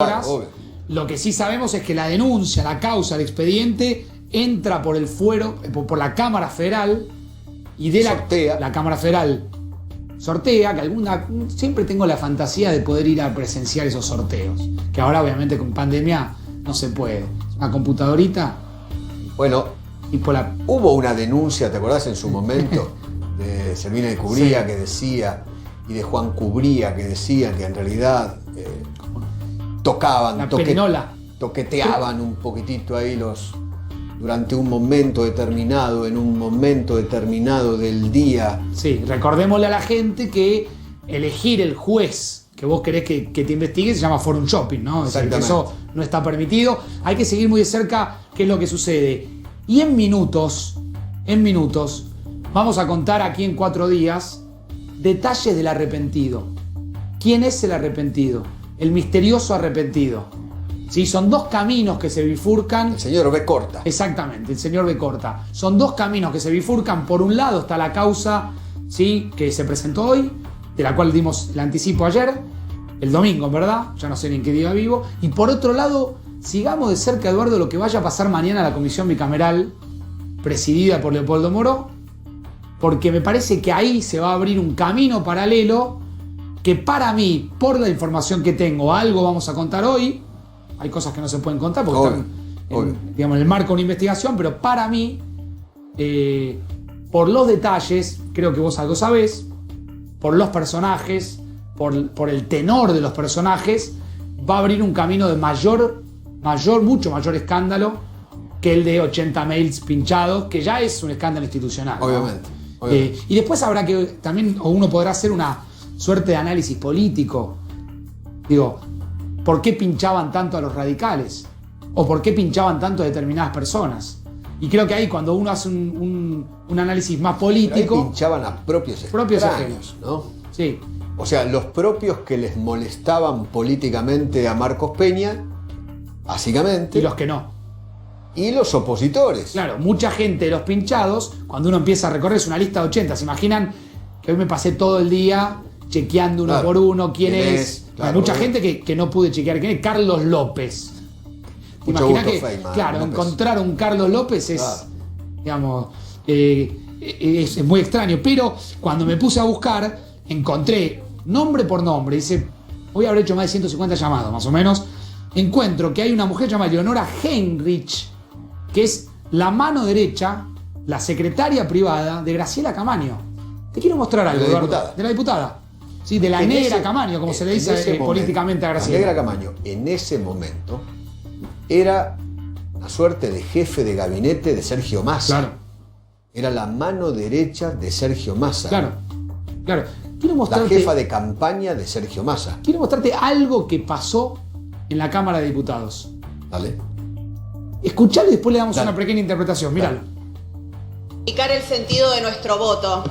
Obvio. Lo que sí sabemos es que la denuncia, la causa, el expediente entra por el fuero, por la Cámara Federal y de la Cámara Federal sortea, que siempre tengo la fantasía de poder ir a presenciar esos sorteos, que ahora obviamente con pandemia no se puede. Una computadorita. Bueno, y hubo una denuncia, ¿te acordás en su momento? De Servina de Cubría, sí, que decía, y de Juan Cubría, que decía que en realidad tocaban, toqueteaban un poquitito ahí durante un momento determinado, en un momento determinado del día. Sí, recordémosle a la gente que elegir el juez que vos querés que te investigue se llama forum shopping, ¿no? Es decir, que eso no está permitido. Hay que seguir muy de cerca qué es lo que sucede. Y en minutos, vamos a contar aquí en 4 días detalles del arrepentido. ¿Quién es el arrepentido? El misterioso arrepentido. ¿Sí? Son 2 caminos que se bifurcan. El señor B. Corta. Exactamente, el señor B. Corta. Son 2 caminos que se bifurcan. Por un lado está la causa, ¿sí?, que se presentó hoy, de la cual dimos el anticipo ayer, el domingo, ¿verdad? Ya no sé ni en qué día vivo. Y por otro lado, sigamos de cerca, Eduardo, lo que vaya a pasar mañana a la comisión bicameral, presidida por Leopoldo Moró, porque me parece que ahí se va a abrir un camino paralelo que para mí, por la información que tengo, algo vamos a contar hoy. Hay cosas que no se pueden contar porque están digamos, en el marco de una investigación, pero para mí, por los detalles, creo que vos algo sabés, por los personajes, por el tenor de los personajes, va a abrir un camino de mucho mayor escándalo que el de 80 mails pinchados, que ya es un escándalo institucional, ¿no? Obviamente. Y después habrá que también, o uno podrá hacer una suerte de análisis político. Digo, ¿por qué pinchaban tanto a los radicales? ¿O por qué pinchaban tanto a determinadas personas? Y creo que ahí cuando uno hace un análisis más político... Pero ahí pinchaban a propios extraños, ¿no? Sí. O sea, los propios que les molestaban políticamente a Marcos Peña, básicamente. Y los que no. Y los opositores. Claro, mucha gente de los pinchados, cuando uno empieza a recorrer, es una lista de 80. ¿Se imaginan que hoy me pasé todo el día chequeando uno por uno quién es? Claro, hay mucha gente que no pude chequear quién es. Carlos López. ¿Te imaginas que, Feynman, claro, López. Encontrar un Carlos López es, digamos, es muy extraño. Pero cuando me puse a buscar, encontré nombre por nombre. Dice, hoy habré hecho más de 150 llamados, más o menos. Encuentro que hay una mujer llamada Leonora Heinrich, que es la mano derecha, la secretaria privada de Graciela Camaño. Te quiero mostrar algo, Eduardo. De la diputada. Sí, de la negra Camaño, como se le dice políticamente a Graciela. La negra Camaño, en ese momento, era una suerte de jefe de gabinete de Sergio Massa. Claro. Era la mano derecha de Sergio Massa. Claro. Quiero mostrarte, la jefa de campaña de Sergio Massa. Quiero mostrarte algo que pasó en la Cámara de Diputados. Dale. Escuchalo y después le damos una pequeña interpretación. Míralo. Explicar el sentido de nuestro voto.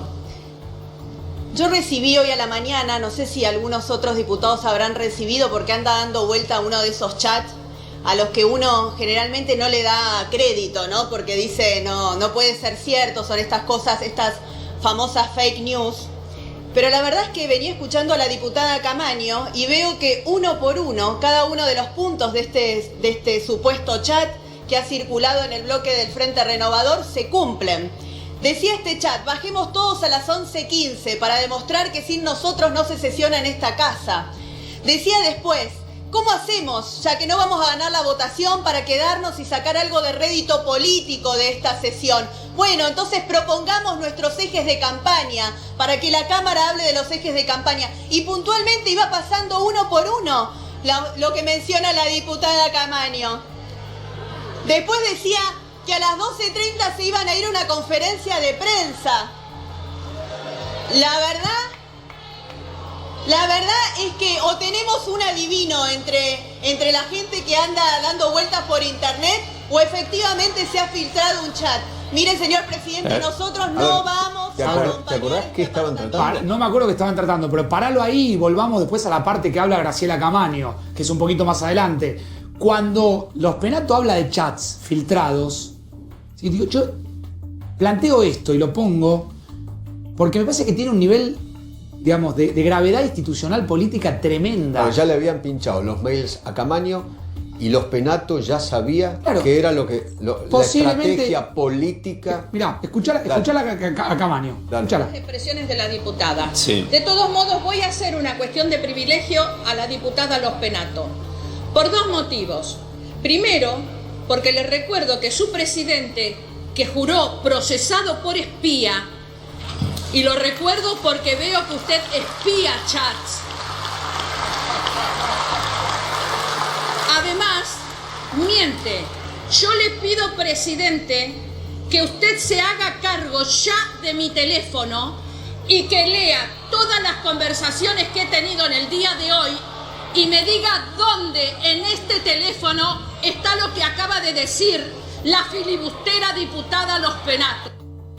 Yo recibí hoy a la mañana, no sé si algunos otros diputados habrán recibido porque anda dando vuelta uno de esos chats a los que uno generalmente no le da crédito, ¿no? Porque dice, no puede ser cierto, son estas cosas, estas famosas fake news. Pero la verdad es que venía escuchando a la diputada Camaño y veo que uno por uno, cada uno de los puntos de este supuesto chat que ha circulado en el bloque del Frente Renovador se cumplen. Decía este chat, bajemos todos a las 11:15 para demostrar que sin nosotros no se sesiona en esta casa. Decía después, ¿cómo hacemos, ya que no vamos a ganar la votación, para quedarnos y sacar algo de rédito político de esta sesión? Bueno, entonces propongamos nuestros ejes de campaña, para que la Cámara hable de los ejes de campaña. Y puntualmente iba pasando uno por uno lo que menciona la diputada Camaño. Después decía que a las 12:30 se iban a ir a una conferencia de prensa. La verdad es que o tenemos un adivino entre la gente que anda dando vueltas por internet, o efectivamente se ha filtrado un chat. Mire, señor presidente, nosotros no vamos a acompañar. ¿Te acordás qué estaban tratando? No me acuerdo que estaban tratando, pero paralo ahí y volvamos después a la parte que habla Graciela Camaño, que es un poquito más adelante. Cuando los Penato habla de chats filtrados, ¿sí? Digo, yo planteo esto y lo pongo porque me parece que tiene un nivel digamos, de gravedad institucional política tremenda. Pero ya le habían pinchado los mails a Camaño y los Penato ya sabía que era la estrategia política. Mirá, escuchala a Camaño. Escuchala. Las expresiones de la diputada. Sí. De todos modos, voy a hacer una cuestión de privilegio a la diputada Los Penato. Por dos motivos. Primero, porque le recuerdo que su presidente, que juró procesado por espía, y lo recuerdo porque veo que usted espía chats. Además, miente. Yo le pido, presidente, que usted se haga cargo ya de mi teléfono y que lea todas las conversaciones que he tenido en el día de hoy y me diga dónde en este teléfono está lo que acaba de decir la filibustera diputada Los Penato.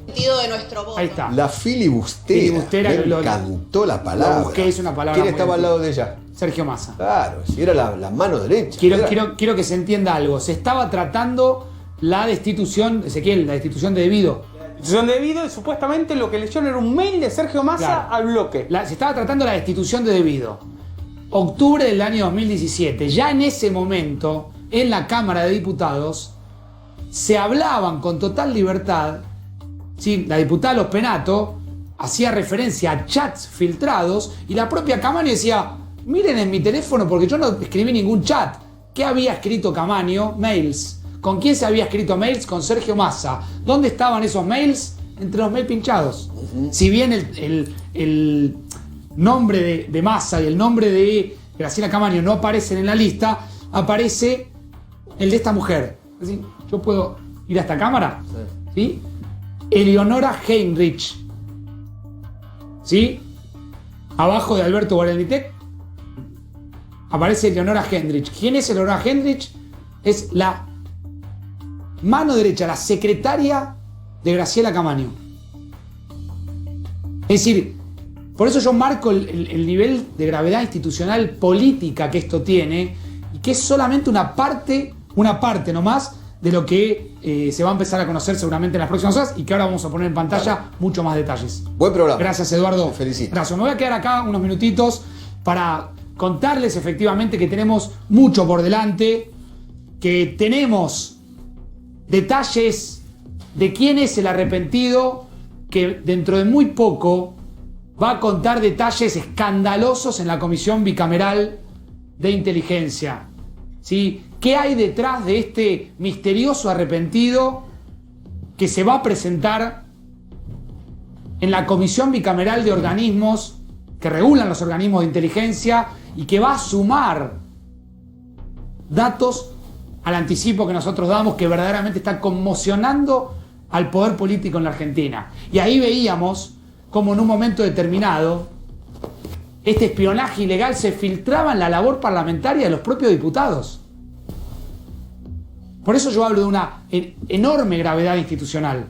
De nuestro voto. Ahí está. La filibustera. Me encantó la palabra. Busqué, es una palabra. ¿Quién estaba al lado de ella? Sergio Massa. Claro, si era la mano derecha. Quiero que se entienda algo. Se estaba tratando la destitución, Ezequiel, la destitución de debido. Destitución de debido y supuestamente lo que leyeron era un mail de Sergio Massa al bloque. Se estaba tratando la destitución de debido. Octubre del año 2017. Ya en ese momento, en la Cámara de Diputados, se hablaban con total libertad. Sí, la diputada Los Penato hacía referencia a chats filtrados y la propia Camaño decía, miren en mi teléfono porque yo no escribí ningún chat. ¿Qué había escrito Camaño? Mails. ¿Con quién se había escrito mails? Con Sergio Massa. ¿Dónde estaban esos mails? Entre los mails pinchados. Si bien el nombre de Massa y el nombre de Graciela Camaño no aparecen en la lista, aparece el de esta mujer. Es decir, yo puedo ir a esta cámara, ¿sí? Eleonora Heinrich, ¿sí? Abajo de Alberto Guarelitec aparece Eleonora Heinrich. ¿Quién es Eleonora Heinrich? Es la mano derecha, la secretaria de Graciela Camaño. Es decir, por eso yo marco el nivel de gravedad institucional política que esto tiene y que es solamente una parte nomás de lo que se va a empezar a conocer seguramente en las próximas horas y que ahora vamos a poner en pantalla mucho más detalles. Buen programa. Gracias, Eduardo. Te felicito. Gracias. Me voy a quedar acá unos minutitos para contarles efectivamente que tenemos mucho por delante, que tenemos detalles de quién es el arrepentido, que dentro de muy poco va a contar detalles escandalosos en la Comisión Bicameral de Inteligencia. ¿Sí? ¿Qué hay detrás de este misterioso arrepentido que se va a presentar en la Comisión Bicameral de Organismos que regulan los organismos de inteligencia y que va a sumar datos al anticipo que nosotros damos que verdaderamente está conmocionando al poder político en la Argentina? Y ahí veíamos cómo en un momento determinado este espionaje ilegal se filtraba en la labor parlamentaria de los propios diputados. Por eso yo hablo de una enorme gravedad institucional.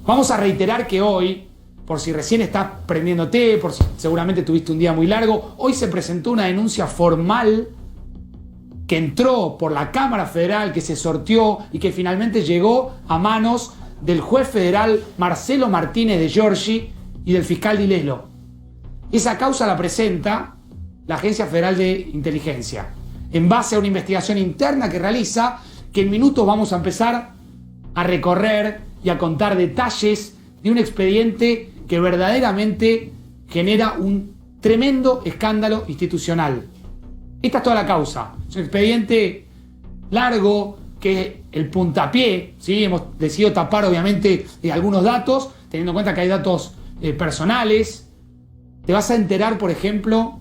Vamos a reiterar que hoy, por si recién estás prendiéndote, por si seguramente tuviste un día muy largo, hoy se presentó una denuncia formal que entró por la Cámara Federal, que se sorteó y que finalmente llegó a manos del juez federal Marcelo Martínez de Giorgi y del fiscal Di Lello. Esa causa la presenta la Agencia Federal de Inteligencia, en base a una investigación interna que realiza, que en minutos vamos a empezar a recorrer y a contar detalles de un expediente que verdaderamente genera un tremendo escándalo institucional. Esta es toda la causa. Es un expediente largo que es el puntapié, ¿sí? Hemos decidido tapar obviamente algunos datos, teniendo en cuenta que hay datos personales. Te vas a enterar, por ejemplo,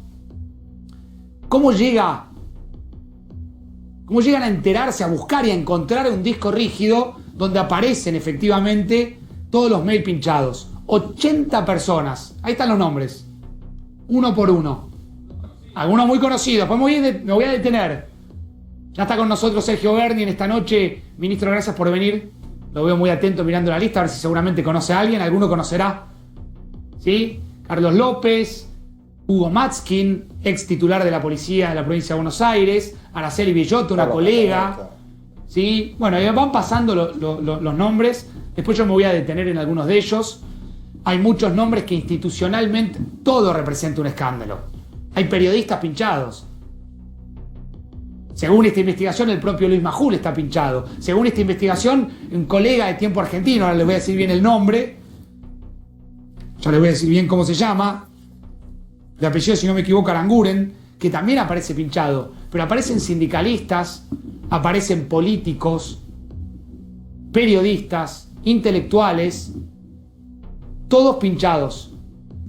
cómo llegan a enterarse, a buscar y a encontrar un disco rígido donde aparecen efectivamente todos los mails pinchados. 80 personas. Ahí están los nombres. Uno por uno. Algunos muy conocidos. Después me voy a detener. Ya está con nosotros Sergio Berni en esta noche. Ministro, gracias por venir. Lo veo muy atento mirando la lista, a ver si seguramente conoce a alguien. Alguno conocerá. ¿Sí? Carlos López, Hugo Matzkin, ex titular de la policía de la provincia de Buenos Aires, Araceli Bellotto, una colega. ¿Sí? Bueno, van pasando los nombres. Después yo me voy a detener en algunos de ellos. hay muchos nombres que institucionalmente todo representa un escándalo. Hay periodistas pinchados. Según esta investigación, el propio Luis Majul está pinchado. Según esta investigación, un colega de Tiempo Argentino, ahora les voy a decir bien el nombre, ya les voy a decir bien cómo se llama, de apellido, si no me equivoco, Aranguren, que también aparece pinchado. Pero aparecen sindicalistas, aparecen políticos, periodistas, intelectuales, todos pinchados.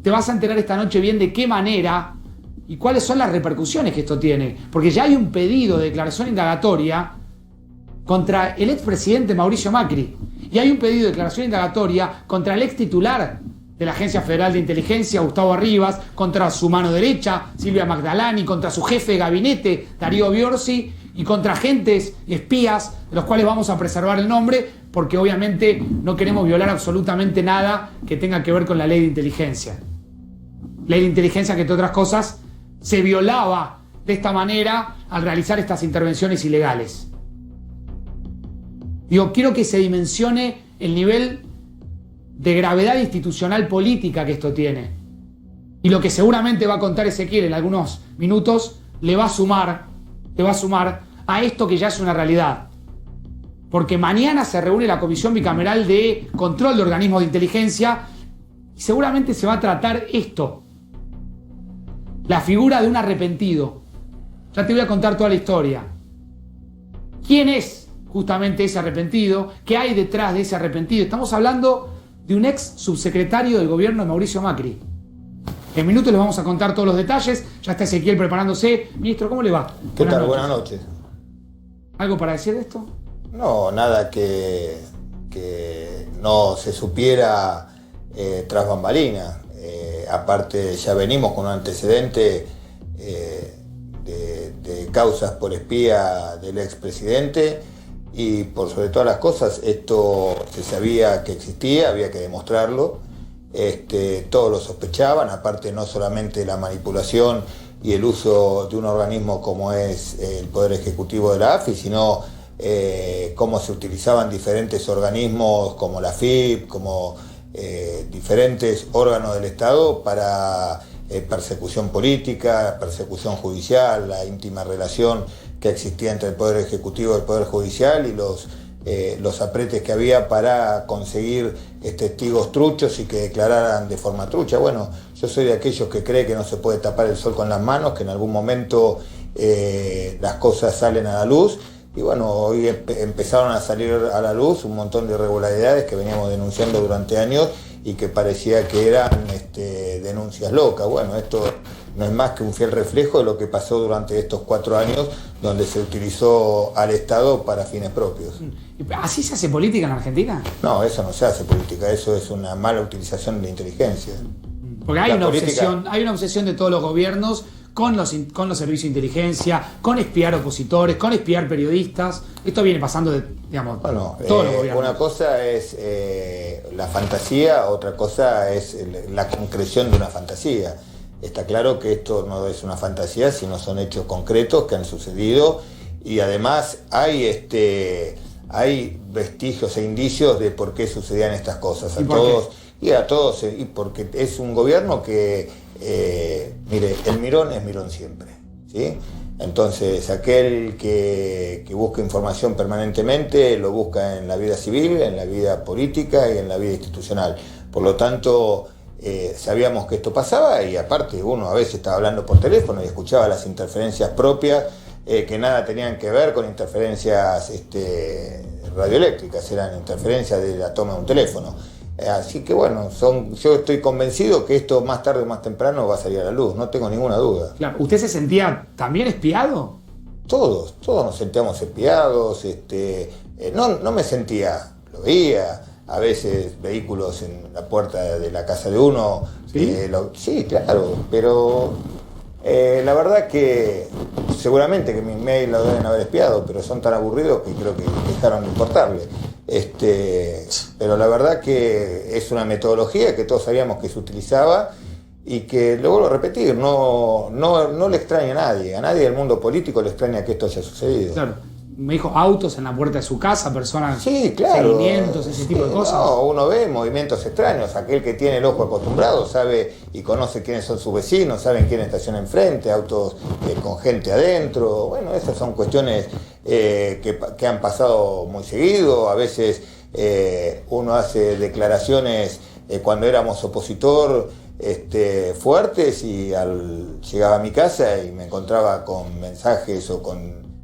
Te vas a enterar esta noche bien de qué manera y cuáles son las repercusiones que esto tiene. Porque ya hay un pedido de declaración indagatoria contra el expresidente Mauricio Macri. Y hay un pedido de declaración indagatoria contra el ex titular de la Agencia Federal de Inteligencia, Gustavo Arribas, contra su mano derecha, Silvia Magdalani, contra su jefe de gabinete, Darío Biorsi, y contra agentes y espías, de los cuales vamos a preservar el nombre, porque obviamente no queremos violar absolutamente nada que tenga que ver con la ley de inteligencia. Ley de inteligencia que, entre otras cosas, se violaba de esta manera al realizar estas intervenciones ilegales. Digo, quiero que se dimensione el nivel de gravedad institucional política que esto tiene. Y lo que seguramente va a contar Ezequiel en algunos minutos le va a sumar a esto que ya es una realidad. Porque mañana se reúne la Comisión Bicameral de Control de Organismos de Inteligencia y seguramente se va a tratar esto. La figura de un arrepentido. Ya te voy a contar toda la historia. ¿Quién es justamente ese arrepentido? ¿Qué hay detrás de ese arrepentido? Estamos hablando de un ex subsecretario del gobierno de Mauricio Macri. En minutos les vamos a contar todos los detalles. Ya está Ezequiel preparándose. Ministro, ¿cómo le va? ¿Qué tal? Buenas noches. ¿Algo para decir de esto? No, nada que no se supiera tras bambalinas. Aparte, ya venimos con un antecedente de causas por espía del expresidente y por sobre todas las cosas, esto se sabía que existía, había que demostrarlo. Todos lo sospechaban, aparte no solamente la manipulación y el uso de un organismo como es el Poder Ejecutivo de la AFI, sino cómo se utilizaban diferentes organismos como la AFIP, como diferentes órganos del Estado para persecución política, persecución judicial, la íntima relación que existía entre el Poder Ejecutivo y el Poder Judicial y los apretes que había para conseguir testigos truchos y que declararan de forma trucha. Bueno, yo soy de aquellos que cree que no se puede tapar el sol con las manos, que en algún momento las cosas salen a la luz. Y bueno, hoy empezaron a salir a la luz un montón de irregularidades que veníamos denunciando durante años y que parecía que eran denuncias locas. Bueno, esto no es más que un fiel reflejo de lo que pasó durante estos 4 años, donde se utilizó al Estado para fines propios. ¿Así se hace política en Argentina? No, eso no se hace política, eso es una mala utilización de la inteligencia. Porque hay una obsesión de todos los gobiernos con los servicios de inteligencia, con espiar opositores, con espiar periodistas. Esto viene pasando de, digamos, todos los gobiernos. Una cosa es la fantasía, otra cosa es la concreción de una fantasía. Está claro que esto no es una fantasía, sino son hechos concretos que han sucedido y además hay vestigios e indicios de por qué sucedían estas cosas. Y porque es un gobierno que, mire, el mirón es mirón siempre, ¿sí? Entonces, aquel que busca información permanentemente lo busca en la vida civil, en la vida política y en la vida institucional. Por lo tanto, sabíamos que esto pasaba y aparte uno a veces estaba hablando por teléfono y escuchaba las interferencias propias que nada tenían que ver con interferencias radioeléctricas, eran interferencias de la toma de un teléfono. Así que bueno, yo estoy convencido que esto más tarde o más temprano va a salir a la luz, no tengo ninguna duda. Claro, ¿usted se sentía también espiado? Todos nos sentíamos espiados, no me sentía, lo veía, a veces vehículos en la puerta de la casa de uno. ¿Sí? Sí, claro, pero la verdad que seguramente que mis mails lo deben haber espiado, pero son tan aburridos que creo que dejaron de importarle. Pero la verdad que es una metodología que todos sabíamos que se utilizaba y que, lo vuelvo a repetir, no le extraña a nadie del mundo político le extraña que esto haya sucedido. Claro. me dijo, autos en la puerta de su casa, personas, Sí, claro. seguimientos, ese tipo de cosas. No, uno ve movimientos extraños. Aquel que tiene el ojo acostumbrado sabe y conoce quiénes son sus vecinos, saben quién estaciona enfrente, autos con gente adentro. Bueno, esas son cuestiones que han pasado muy seguido. A veces uno hace declaraciones cuando éramos opositor fuertes y llegaba a mi casa y me encontraba con mensajes o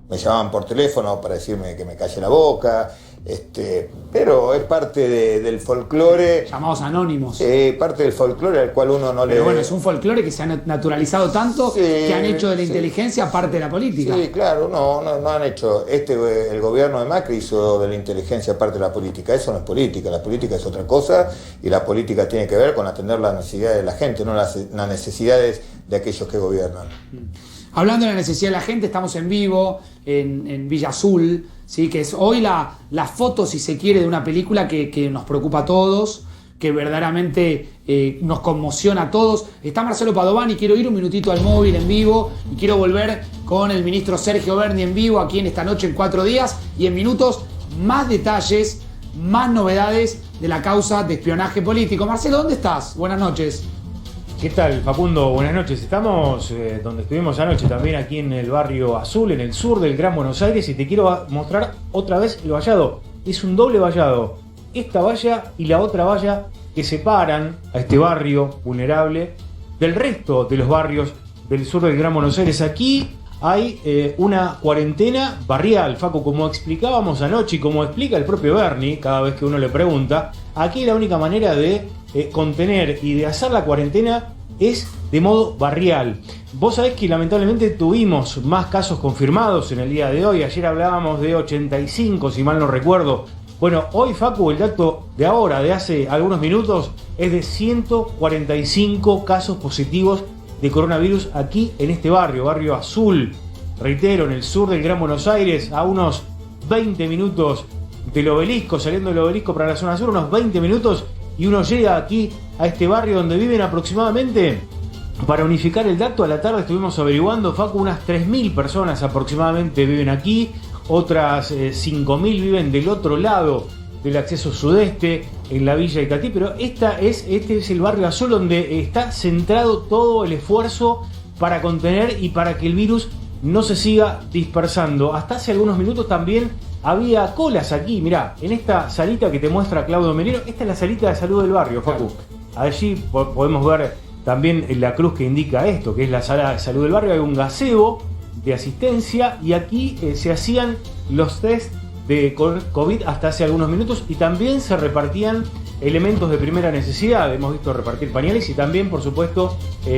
me llamaban por teléfono para decirme que me calle la boca, pero es parte del folclore. Llamados anónimos. Parte del folclore al cual uno no Pero bueno, es un folclore que se ha naturalizado tanto que han hecho de la inteligencia parte de la política. Sí, claro, no han hecho. El gobierno de Macri hizo de la inteligencia parte de la política. Eso no es política, la política es otra cosa y la política tiene que ver con atender las necesidades de la gente, no las necesidades de aquellos que gobiernan. Hablando de la necesidad de la gente, estamos en vivo en Villa Azul, ¿sí? Que es hoy la foto, si se quiere, de una película que nos preocupa a todos, que verdaderamente nos conmociona a todos. Está Marcelo Padovani, quiero ir un minutito al móvil en vivo y quiero volver con el ministro Sergio Berni en vivo aquí en Esta Noche en 4 días y en minutos más detalles, más novedades de la causa de espionaje político. Marcelo, ¿dónde estás? Buenas noches. ¿Qué tal, Facundo? Buenas noches. Estamos donde estuvimos anoche, también aquí en el barrio Azul, en el sur del Gran Buenos Aires, y te quiero mostrar otra vez el vallado. Es un doble vallado. Esta valla y la otra valla que separan a este barrio vulnerable del resto de los barrios del sur del Gran Buenos Aires. Aquí hay una cuarentena barrial, Facu, como explicábamos anoche y como explica el propio Berni cada vez que uno le pregunta. Aquí la única manera de contener y de hacer la cuarentena es de modo barrial. Vos sabés que lamentablemente tuvimos más casos confirmados en el día de hoy. Ayer hablábamos de 85, si mal no recuerdo. Bueno, hoy, Facu, el dato de ahora, de hace algunos minutos, es de 145 casos positivos de coronavirus aquí en este barrio Azul. Reitero, en el sur del Gran Buenos Aires, a unos 20 minutos del obelisco, saliendo del obelisco para la zona sur, unos 20 minutos, y uno llega aquí a este barrio donde viven aproximadamente, para unificar el dato, a la tarde estuvimos averiguando, Facu, unas 3.000 personas aproximadamente viven aquí, otras 5.000 viven del otro lado del acceso sudeste, en la Villa Itatí, pero este es el barrio Azul donde está centrado todo el esfuerzo para contener y para que el virus no se siga dispersando. Hasta hace algunos minutos también había colas aquí, mirá, en esta salita que te muestra Claudio Menero. Esta es la salita de salud del barrio, Facu. Allí podemos ver también la cruz que indica esto, que es la sala de salud del barrio. Hay un gazebo de asistencia y aquí se hacían los test de COVID hasta hace algunos minutos y también se repartían elementos de primera necesidad. Hemos visto repartir pañales y también, por supuesto,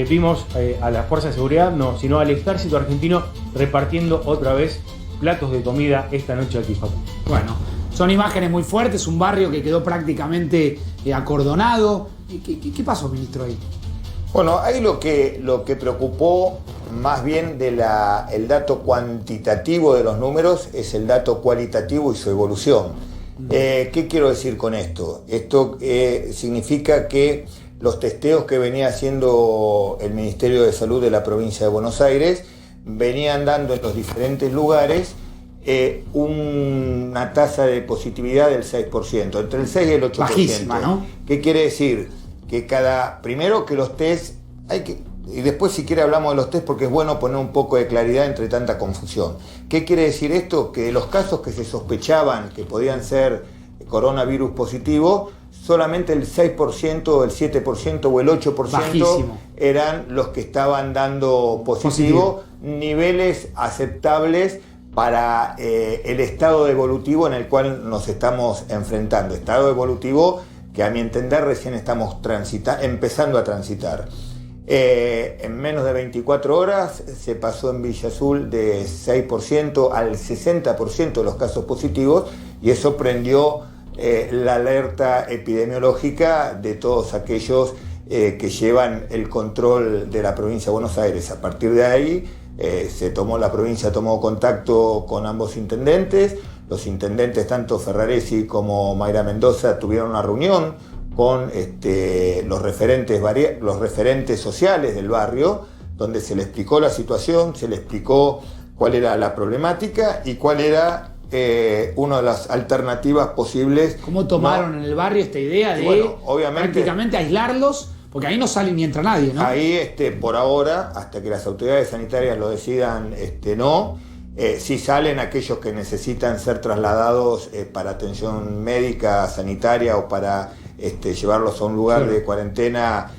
vimos a las fuerzas de seguridad, sino al ejército argentino repartiendo otra vez platos de comida esta noche aquí, Facu. Bueno, son imágenes muy fuertes, un barrio que quedó prácticamente acordonado. ¿Qué pasó, ministro, ahí? Bueno, ahí lo que preocupó más bien el dato cuantitativo de los números es el dato cualitativo y su evolución. ¿Qué quiero decir con esto? Esto significa que los testeos que venía haciendo el Ministerio de Salud de la provincia de Buenos Aires venían dando en los diferentes lugares una tasa de positividad del 6%, entre el 6 y el 8%. Bajísima, ¿no? ¿Qué quiere decir? Que primero que los test y después si quiere hablamos de los test porque es bueno poner un poco de claridad entre tanta confusión. ¿Qué quiere decir esto? Que de los casos que se sospechaban que podían ser coronavirus positivo, solamente el 6%, el 7% o el 8% bajísimo, eran los que estaban dando positivo. Niveles aceptables para el estado evolutivo en el cual nos estamos enfrentando. Estado evolutivo que a mi entender recién estamos empezando a transitar. En menos de 24 horas se pasó en Villa Azul de 6% al 60% de los casos positivos y eso prendió la alerta epidemiológica de todos aquellos que llevan el control de la provincia de Buenos Aires. A partir de ahí la provincia tomó contacto con ambos intendentes. Los intendentes, tanto Ferraresi como Mayra Mendoza, tuvieron una reunión con los referentes sociales del barrio, donde se le explicó la situación, se le explicó cuál era la problemática y cuál era una de las alternativas posibles. ¿Cómo tomaron en el barrio esta idea de obviamente, prácticamente aislarlos? Porque ahí no sale ni entra nadie, ¿no? Ahí, por ahora, hasta que las autoridades sanitarias lo decidan, no. Sí salen aquellos que necesitan ser trasladados para atención médica, sanitaria o para llevarlos a un lugar de cuarentena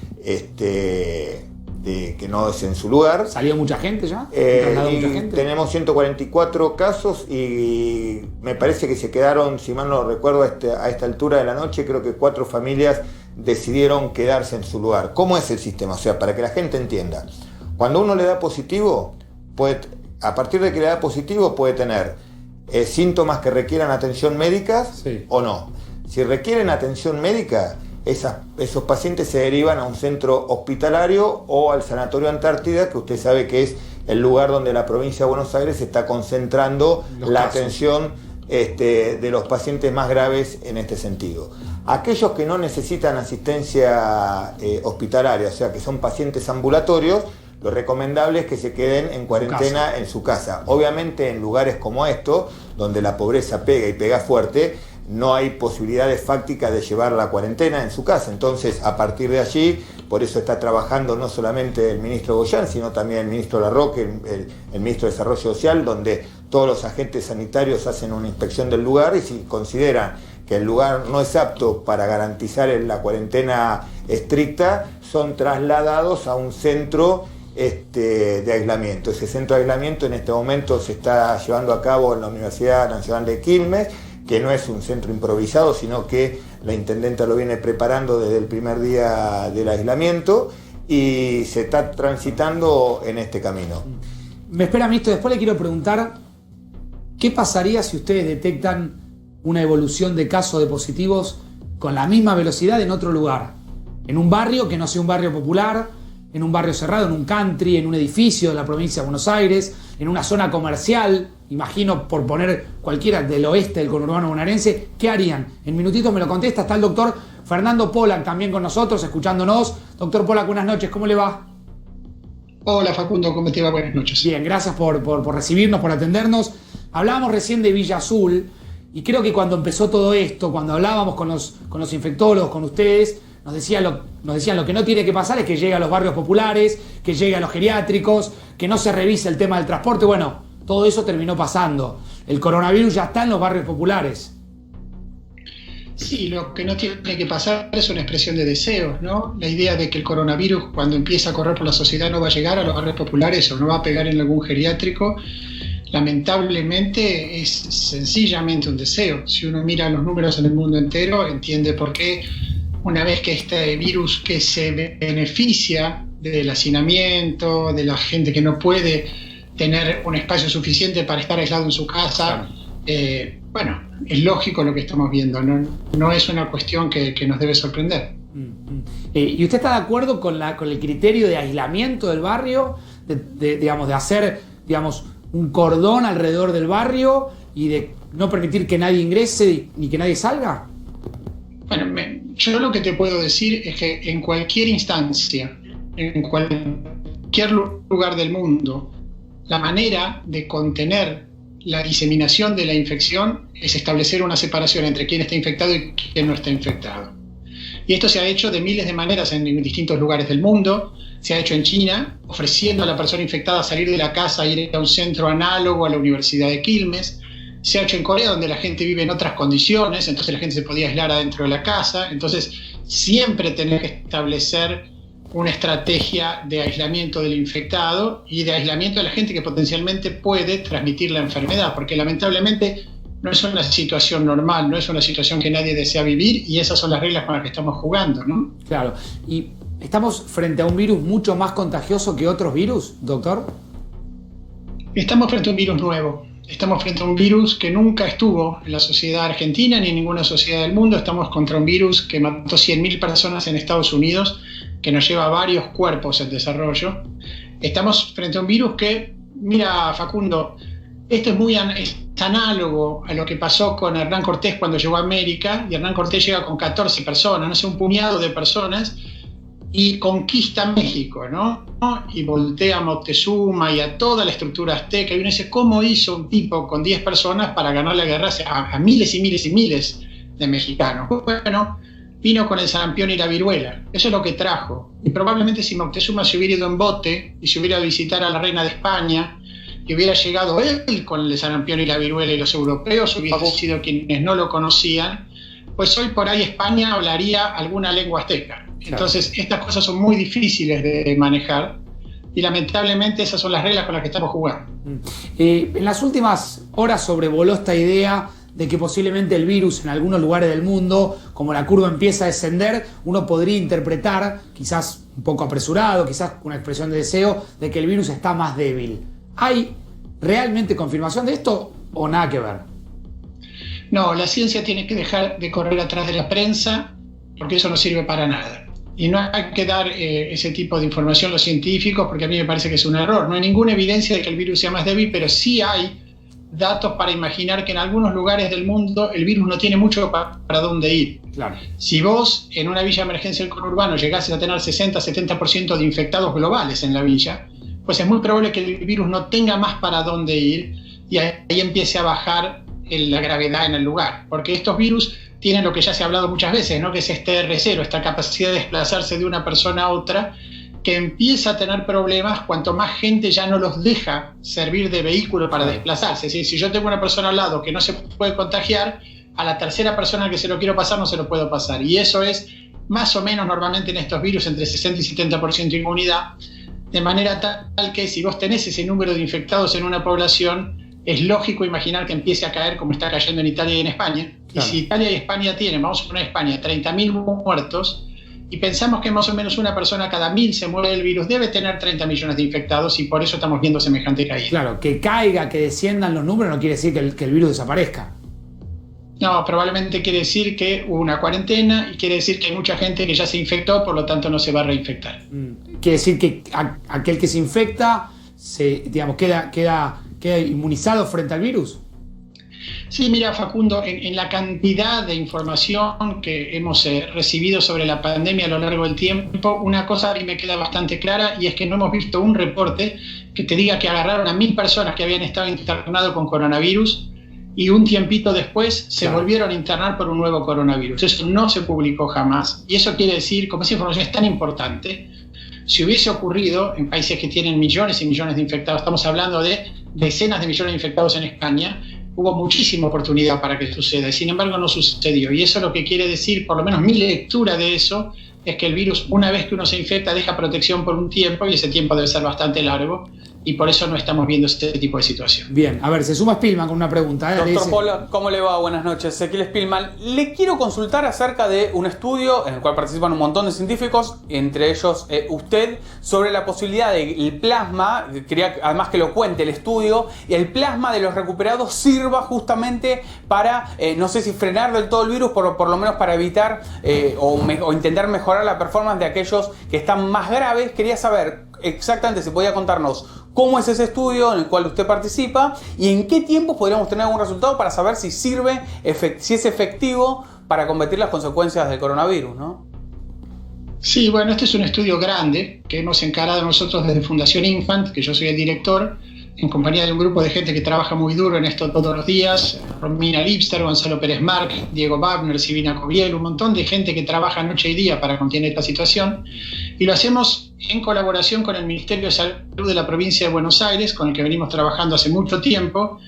que no es en su lugar. ¿Salió mucha gente ya? Mucha gente? Tenemos 144 casos y me parece que se quedaron, si mal no recuerdo, a esta altura de la noche, creo que 4 familias decidieron quedarse en su lugar. ¿Cómo es el sistema? O sea, para que la gente entienda. Cuando uno le da positivo, a partir de que le da positivo puede tener síntomas que requieran atención médica o no. Si requieren atención médica, esos pacientes se derivan a un centro hospitalario o al Sanatorio Antártida, que usted sabe que es el lugar donde la provincia de Buenos Aires está concentrando la atención de los pacientes más graves en este sentido. Aquellos que no necesitan asistencia hospitalaria, o sea que son pacientes ambulatorios, lo recomendable es que se queden en cuarentena en su casa. Obviamente en lugares como estos, donde la pobreza pega y pega fuerte, no hay posibilidades fácticas de llevar la cuarentena en su casa. Entonces, a partir de allí, por eso está trabajando no solamente el ministro Goyán, sino también el ministro Larroque, el ministro de Desarrollo Social, donde todos los agentes sanitarios hacen una inspección del lugar y si consideran que el lugar no es apto para garantizar la cuarentena estricta, son trasladados a un centro de aislamiento. Ese centro de aislamiento en este momento se está llevando a cabo en la Universidad Nacional de Quilmes, que no es un centro improvisado, sino que la intendenta lo viene preparando desde el primer día del aislamiento y se está transitando en este camino. Me espera, ministro, después le quiero preguntar ¿qué pasaría si ustedes detectan una evolución de casos de positivos con la misma velocidad en otro lugar? En un barrio que no sea un barrio popular, en un barrio cerrado, en un country, en un edificio de la provincia de Buenos Aires, en una zona comercial, imagino por poner cualquiera del oeste del conurbano bonaerense, ¿qué harían? En minutitos me lo contesta, está el doctor Fernando Pollack también con nosotros, escuchándonos. Doctor Pollack, buenas noches, ¿cómo le va? Hola Facundo, ¿cómo te va? Buenas noches. Bien, gracias por recibirnos, por atendernos. Hablábamos recién de Villa Azul y creo que cuando empezó todo esto, cuando hablábamos con los infectólogos, con ustedes, nos decían lo que no tiene que pasar es que llegue a los barrios populares, que llegue a los geriátricos, que no se revise el tema del transporte. Bueno, todo eso terminó pasando. El coronavirus ya está en los barrios populares. Sí, lo que no tiene que pasar es una expresión de deseos, ¿no? La idea de que el coronavirus, cuando empieza a correr por la sociedad, no va a llegar a los barrios populares o no va a pegar en algún geriátrico, lamentablemente es sencillamente un deseo. Si uno mira los números en el mundo entero, entiende por qué una vez que este virus que se beneficia del hacinamiento, de la gente que no puede tener un espacio suficiente para estar aislado en su casa, bueno, es lógico lo que estamos viendo, no es una cuestión que nos debe sorprender. ¿Y usted está de acuerdo con el criterio de aislamiento del barrio, de hacer un cordón alrededor del barrio y de no permitir que nadie ingrese ni que nadie salga? Bueno, yo lo que te puedo decir es que en cualquier instancia, en cualquier lugar del mundo, la manera de contener la diseminación de la infección es establecer una separación entre quién está infectado y quién no está infectado. Y esto se ha hecho de miles de maneras en distintos lugares del mundo. Se ha hecho en China, ofreciendo a la persona infectada salir de la casa e ir a un centro análogo a la Universidad de Quilmes. Se ha hecho en Corea, donde la gente vive en otras condiciones, entonces la gente se podía aislar adentro de la casa. Entonces, siempre tener que establecer una estrategia de aislamiento del infectado y de aislamiento de la gente que potencialmente puede transmitir la enfermedad, porque lamentablemente no es una situación normal, no es una situación que nadie desea vivir y esas son las reglas con las que estamos jugando, ¿no? Claro. ¿Y estamos frente a un virus mucho más contagioso que otros virus, doctor? Estamos frente a un virus nuevo. Estamos frente a un virus que nunca estuvo en la sociedad argentina ni en ninguna sociedad del mundo. Estamos contra un virus que mató 100.000 personas en Estados Unidos, que nos lleva varios cuerpos en desarrollo. Estamos frente a un virus que, mira Facundo, esto es análogo a lo que pasó con Hernán Cortés cuando llegó a América, y Hernán Cortés llega con 14 personas, no sé, un puñado de personas, y conquista México, ¿no? Y voltea a Moctezuma y a toda la estructura azteca, y uno dice, ¿cómo hizo un tipo con 10 personas para ganar la guerra a miles y miles y miles de mexicanos? Bueno, vino con el sarampión y la viruela, eso es lo que trajo. Y probablemente si Moctezuma se hubiera ido en bote y se hubiera ido a visitar a la reina de España y hubiera llegado él con el sarampión y la viruela y los europeos hubiesen sido quienes no lo conocían, pues hoy por ahí España hablaría alguna lengua azteca. Entonces estas cosas son muy difíciles de manejar y lamentablemente esas son las reglas con las que estamos jugando. En las últimas horas sobrevoló esta idea de que posiblemente el virus en algunos lugares del mundo, como la curva empieza a descender, uno podría interpretar, quizás un poco apresurado, quizás una expresión de deseo, de que el virus está más débil. ¿Hay realmente confirmación de esto o nada que ver? No, la ciencia tiene que dejar de correr atrás de la prensa porque eso no sirve para nada. Y no hay que dar ese tipo de información a los científicos porque a mí me parece que es un error. No hay ninguna evidencia de que el virus sea más débil, pero sí hay datos para imaginar que en algunos lugares del mundo el virus no tiene mucho para dónde ir. Claro. Si vos en una villa de emergencia del conurbano llegases a tener 60-70% de infectados globales en la villa, pues es muy probable que el virus no tenga más para dónde ir y ahí empiece a bajar la gravedad en el lugar. Porque estos virus tienen lo que ya se ha hablado muchas veces, ¿no? Que es este R0, esta capacidad de desplazarse de una persona a otra, que empieza a tener problemas cuanto más gente ya no los deja servir de vehículo para desplazarse. Es decir, si yo tengo una persona al lado que no se puede contagiar, a la tercera persona que se lo quiero pasar no se lo puedo pasar. Y eso es más o menos normalmente en estos virus entre 60 y 70% de inmunidad, de manera tal que si vos tenés ese número de infectados en una población, es lógico imaginar que empiece a caer como está cayendo en Italia y en España. Claro. Y si Italia y España tienen, vamos a poner España, 30.000 muertos, y pensamos que más o menos una persona cada 1.000 se muere del virus, debe tener 30 millones de infectados y por eso estamos viendo semejante caída. Claro, que caiga, que desciendan los números no quiere decir que el virus desaparezca. No, probablemente quiere decir que hubo una cuarentena y quiere decir que hay mucha gente que ya se infectó, por lo tanto no se va a reinfectar. Quiere decir que aquel que se infecta queda inmunizado frente al virus. Sí, mira, Facundo, en la cantidad de información que hemos recibido sobre la pandemia a lo largo del tiempo, una cosa a mí me queda bastante clara y es que no hemos visto un reporte que te diga que agarraron a 1.000 personas que habían estado internadas con coronavirus y un tiempito después se volvieron a internar por un nuevo coronavirus. Eso no se publicó jamás y eso quiere decir, como esa información es tan importante, si hubiese ocurrido en países que tienen millones y millones de infectados, estamos hablando de decenas de millones de infectados en España, hubo muchísima oportunidad para que suceda y sin embargo no sucedió. Y eso lo que quiere decir, por lo menos mi lectura de eso, es que el virus, una vez que uno se infecta, deja protección por un tiempo y ese tiempo debe ser bastante largo y por eso no estamos viendo este tipo de situación. Bien, a ver, se suma Spillman con una pregunta. Doctor Polo, ¿cómo le va? Buenas noches. Ezequiel Spillman. Le quiero consultar acerca de un estudio en el cual participan un montón de científicos, entre ellos usted, sobre la posibilidad del plasma, quería además que lo cuente el estudio, y el plasma de los recuperados sirva justamente para, no sé si frenar del todo el virus, por lo menos para evitar o intentar mejorar la performance de aquellos que están más graves. Quería saber exactamente si podía contarnos cómo es ese estudio en el cual usted participa y en qué tiempo podríamos tener algún resultado para saber si sirve, si es efectivo para combatir las consecuencias del coronavirus, ¿no? Sí, bueno, este es un estudio grande que hemos encarado nosotros desde Fundación Infant, que yo soy el director, en compañía de un grupo de gente que trabaja muy duro en esto todos los días, Romina Lipster, Gonzalo Pérez Marc, Diego Wagner, Silvina Cobriel, un montón de gente que trabaja noche y día para contener esta situación, y lo hacemos en colaboración con el Ministerio de Salud de la provincia de Buenos Aires, con el que venimos trabajando hace mucho tiempo,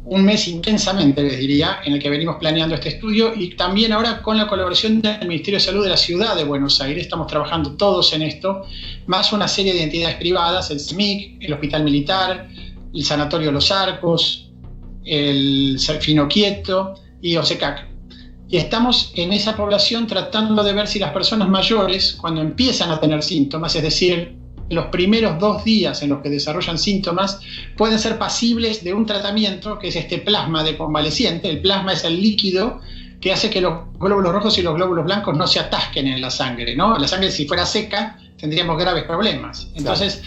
un mes intensamente, les diría, en el que venimos planeando este estudio, y también ahora con la colaboración del Ministerio de Salud de la Ciudad de Buenos Aires. Estamos trabajando todos en esto, más una serie de entidades privadas, el SMIC, el Hospital Militar, el Sanatorio Los Arcos, el Fino Quieto y OSECAC. Y estamos en esa población tratando de ver si las personas mayores, cuando empiezan a tener síntomas, es decir, los primeros 2 días en los que desarrollan síntomas, pueden ser pasibles de un tratamiento que es este plasma de convaleciente. El plasma es el líquido que hace que los glóbulos rojos y los glóbulos blancos no se atasquen en la sangre, ¿no? La sangre, si fuera seca, tendríamos graves problemas. Entonces,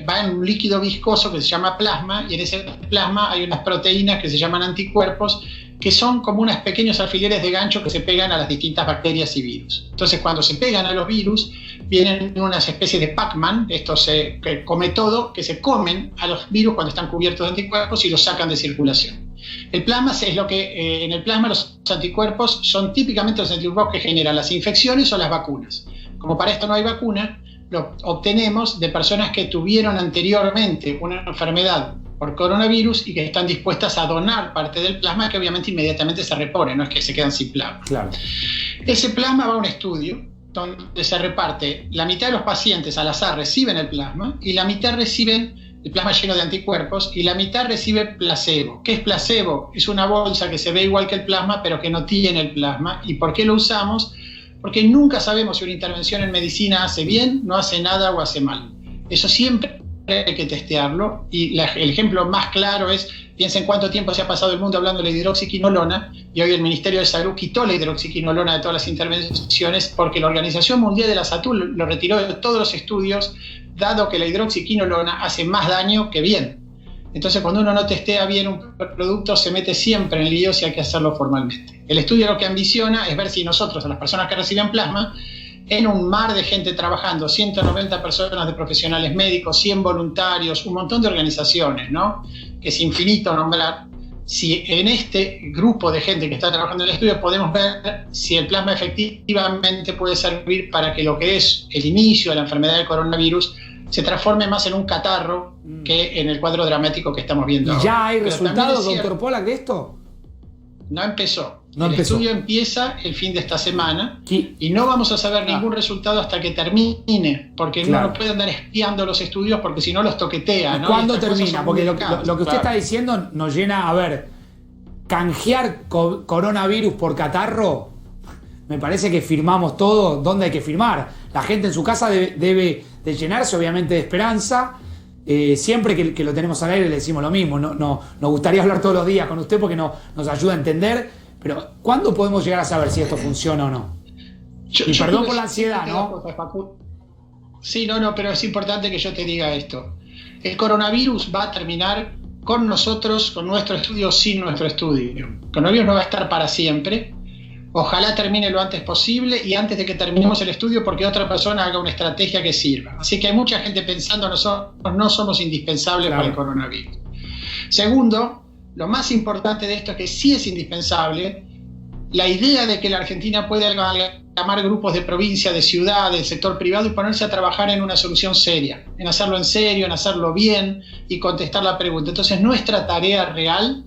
va en un líquido viscoso que se llama plasma, y en ese plasma hay unas proteínas que se llaman anticuerpos, que son como unos pequeños alfileres de gancho que se pegan a las distintas bacterias y virus. Entonces, cuando se pegan a los virus, vienen unas especies de Pac-Man, estos que come todo, que se comen a los virus cuando están cubiertos de anticuerpos y los sacan de circulación. El plasma es lo que, en el plasma los anticuerpos son típicamente los anticuerpos que generan las infecciones o las vacunas. Como para esto no hay vacuna, lo obtenemos de personas que tuvieron anteriormente una enfermedad por coronavirus y que están dispuestas a donar parte del plasma, que obviamente inmediatamente se repone, no es que se quedan sin plasma. Claro. Ese plasma va a un estudio donde se reparte, la mitad de los pacientes al azar reciben el plasma y la mitad reciben el plasma lleno de anticuerpos y la mitad recibe placebo. ¿Qué es placebo? Es una bolsa que se ve igual que el plasma pero que no tiene el plasma. ¿Y por qué lo usamos? Porque nunca sabemos si una intervención en medicina hace bien, no hace nada o hace mal. Eso siempre hay que testearlo y el ejemplo más claro es, piensen cuánto tiempo se ha pasado el mundo hablando de la hidroxiquinolona y hoy el Ministerio de Salud quitó la hidroxiquinolona de todas las intervenciones porque la Organización Mundial de la Salud lo retiró de todos los estudios, dado que la hidroxiquinolona hace más daño que bien. Entonces cuando uno no testea bien un producto se mete siempre en líos y hay que hacerlo formalmente. El estudio lo que ambiciona es ver si nosotros, a las personas que reciben plasma, en un mar de gente trabajando, 190 personas de profesionales médicos, 100 voluntarios, un montón de organizaciones, ¿no? Que es infinito nombrar. Si en este grupo de gente que está trabajando en el estudio podemos ver si el plasma efectivamente puede servir para que lo que es el inicio de la enfermedad del coronavirus se transforme más en un catarro que en el cuadro dramático que estamos viendo ahora. ¿Ya hay Pero resultados, también doctor Pollack, de esto? No empezó. No el empezó. estudio empieza el fin de esta semana ¿Qué? y no vamos a saber ningún resultado hasta que termine, porque Claro. no puede andar espiando los estudios porque si no los toquetea, ¿no? ¿Cuándo Y estas cosas termina? son Porque muy lo delicadas. que usted Claro. está diciendo nos llena, a ver, canjear coronavirus por catarro, me parece que firmamos todo donde hay que firmar. La gente en su casa debe de llenarse obviamente de esperanza. Siempre que lo tenemos al aire le decimos lo mismo. Nos gustaría hablar todos los días con usted porque nos ayuda a entender. Pero ¿cuándo podemos llegar a saber si esto funciona o no? Y perdón quiero por la decirte ansiedad, dos ¿no? cosas, Facu. Sí, no, pero es importante que yo te diga esto. El coronavirus va a terminar con nosotros, con nuestro estudio o sin nuestro estudio. El coronavirus no va a estar para siempre. Ojalá termine lo antes posible y antes de que terminemos el estudio porque otra persona haga una estrategia que sirva. Así que hay mucha gente pensando nosotros no somos indispensables Claro. para el coronavirus. Segundo, lo más importante de esto es que sí es indispensable la idea de que la Argentina puede llamar grupos de provincia, de ciudad, del sector privado y ponerse a trabajar en una solución seria, en hacerlo en serio, en hacerlo bien y contestar la pregunta. Entonces nuestra tarea real